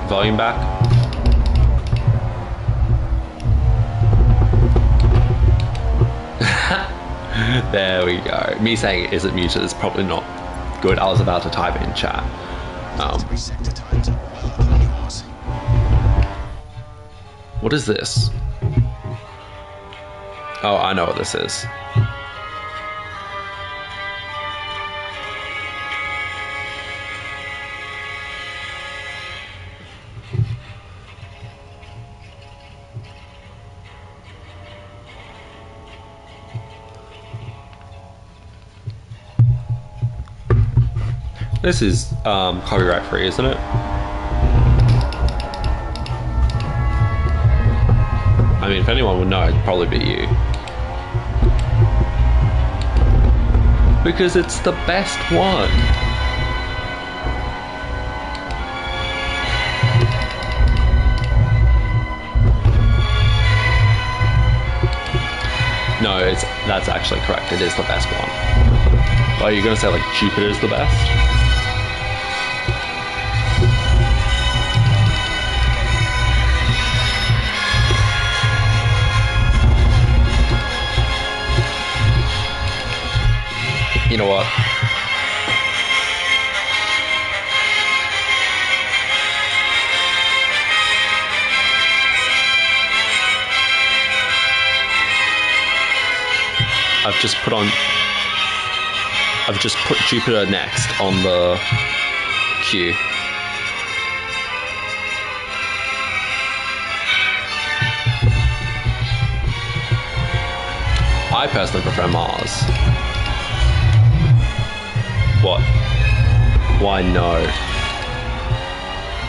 Speaker 1: Volume back? There we go. Me saying is it muted is probably not good. I was about to type in chat. What is this? Oh, I know what this is. This is copyright free, isn't it? I mean, if anyone would know, it'd probably be you. Because it's the best one. No, that's actually correct. It is the best one. Oh, you're gonna say like Jupiter is the best? You know what? I've just put Jupiter next on the queue. I personally prefer Mars. What? Why no?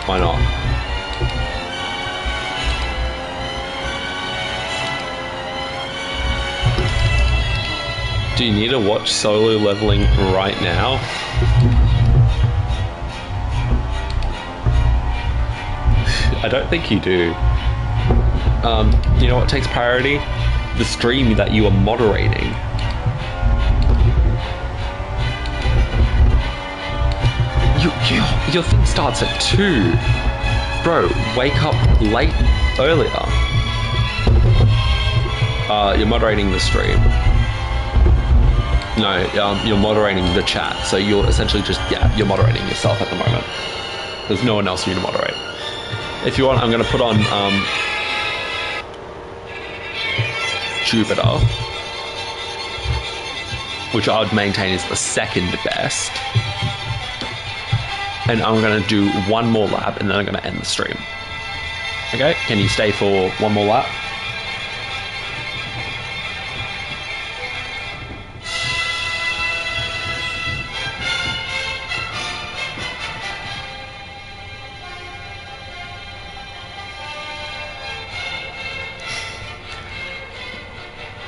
Speaker 1: Why not? Do you need to watch Solo Leveling right now? I don't think you do. You know what takes priority? The stream that you are moderating. Your thing starts at 2. Bro, wake up earlier. You're moderating the stream. No, you're moderating the chat. So you're essentially just, you're moderating yourself at the moment. There's no one else for you to moderate. If you want, I'm going to put on Jupiter, which I would maintain is the second best. And I'm going to do one more lap and then I'm going to end the stream. Okay, can you stay for one more lap?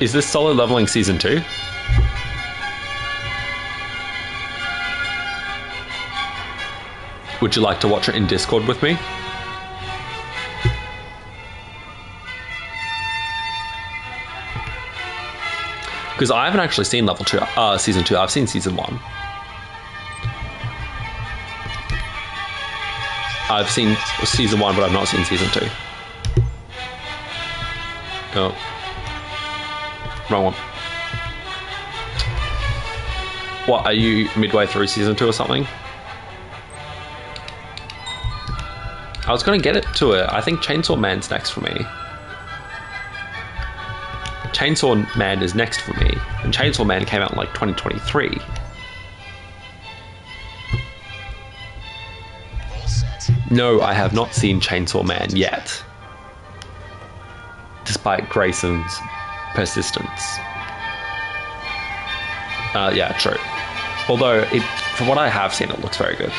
Speaker 1: Is this Solo Leveling Season 2? Would you like to watch it in Discord with me? Because I haven't actually seen Season 2. I've seen Season 1. I've seen Season 1, but I've not seen Season 2. Oh. Wrong one. What, are you midway through Season 2 or something? I was going to get to it. I think Chainsaw Man's next for me. Chainsaw Man is next for me. And Chainsaw Man came out in like 2023. No, I have not seen Chainsaw Man yet. Despite Grayson's persistence. Yeah, true. Although, from what I have seen, it looks very good.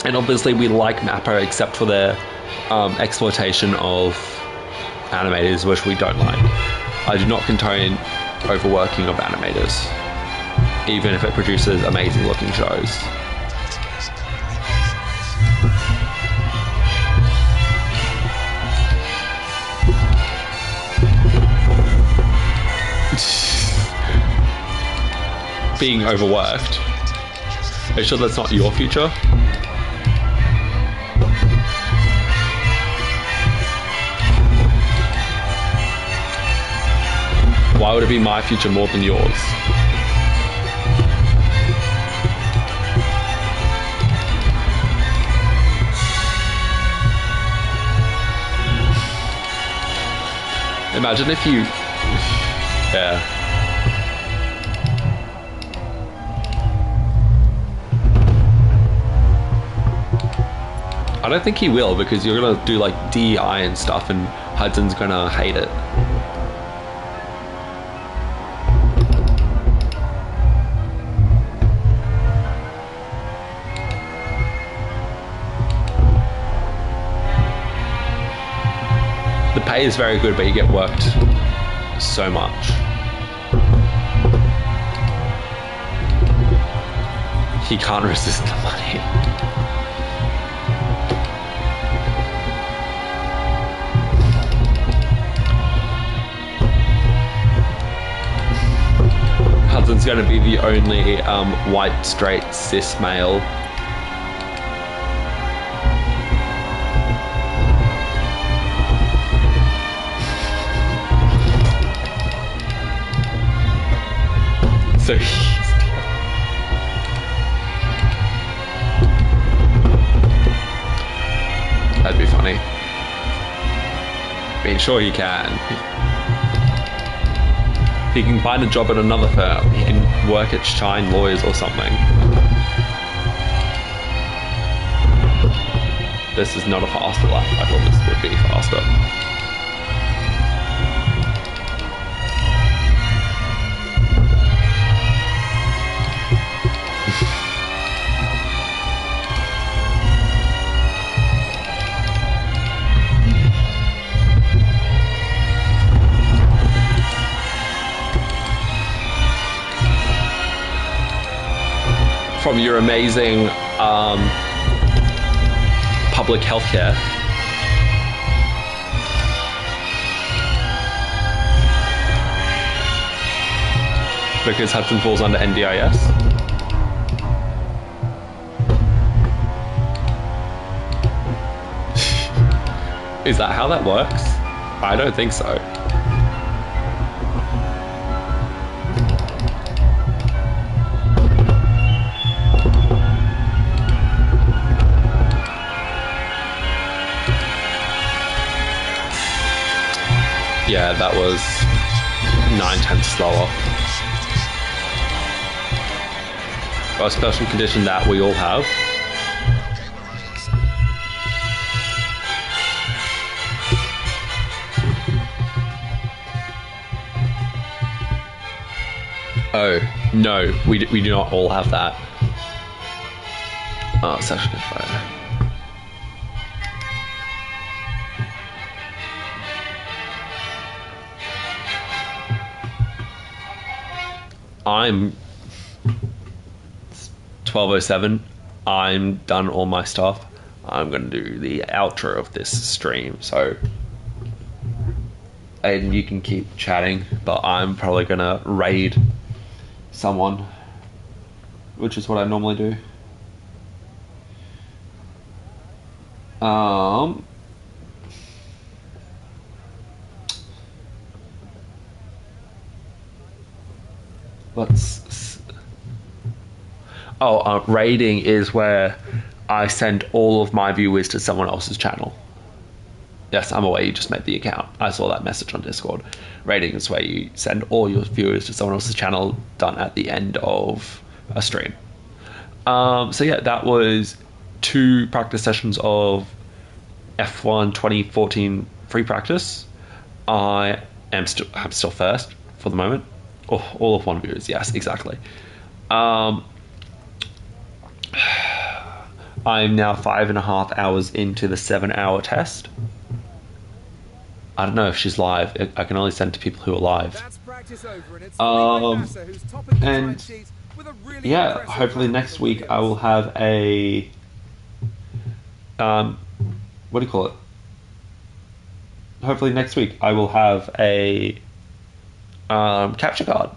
Speaker 1: And obviously we like Mappa except for their exploitation of animators, which we don't like. I do not condone overworking of animators. even if it produces amazing looking shows. Being overworked. Are you sure that's not your future? Why would it be my future more than yours? Imagine if you... Yeah. I don't think he will, because you're gonna do like DEI and stuff and Hudson's gonna hate it. The pay is very good, but you get worked so much. He can't resist the money. Hudson's going to be the only white, straight, cis male. So that'd be funny. I mean, sure he can. He can find a job at another firm. He can work at Shine Lawyers or something. This is not a faster lap. I thought this would be faster. From your amazing public health care. Because Hudson falls under NDIS. Is that how that works? I don't think so. Yeah, that was 9/10 slower. A special condition that we all have. Oh, no, we do not all have that. Oh, session info. I'm 12:07. I'm done all my stuff. I'm going to do the outro of this stream. So, Aiden, you can keep chatting, but I'm probably going to raid someone, which is what I normally do. Raiding is where I send all of my viewers to someone else's channel. Yes, I'm aware you just made the account. I saw that message on Discord. Raiding is where you send all your viewers to someone else's channel, done at the end of a stream. So yeah, that was 2 practice sessions of F1 2014 free practice. I'm still first for the moment. Oh, all of 1 viewers, yes, exactly. I'm now 5.5 hours into the 7-hour test. I don't know if she's live. I can only send to people who are live.
Speaker 3: That's practice over, and it's NASA who's topping the time sheet with a really
Speaker 1: yeah,
Speaker 3: impressive
Speaker 1: hopefully
Speaker 3: run
Speaker 1: next
Speaker 3: from the
Speaker 1: week I will
Speaker 3: Williams.
Speaker 1: have a what do you call it? Hopefully next week I will have a capture card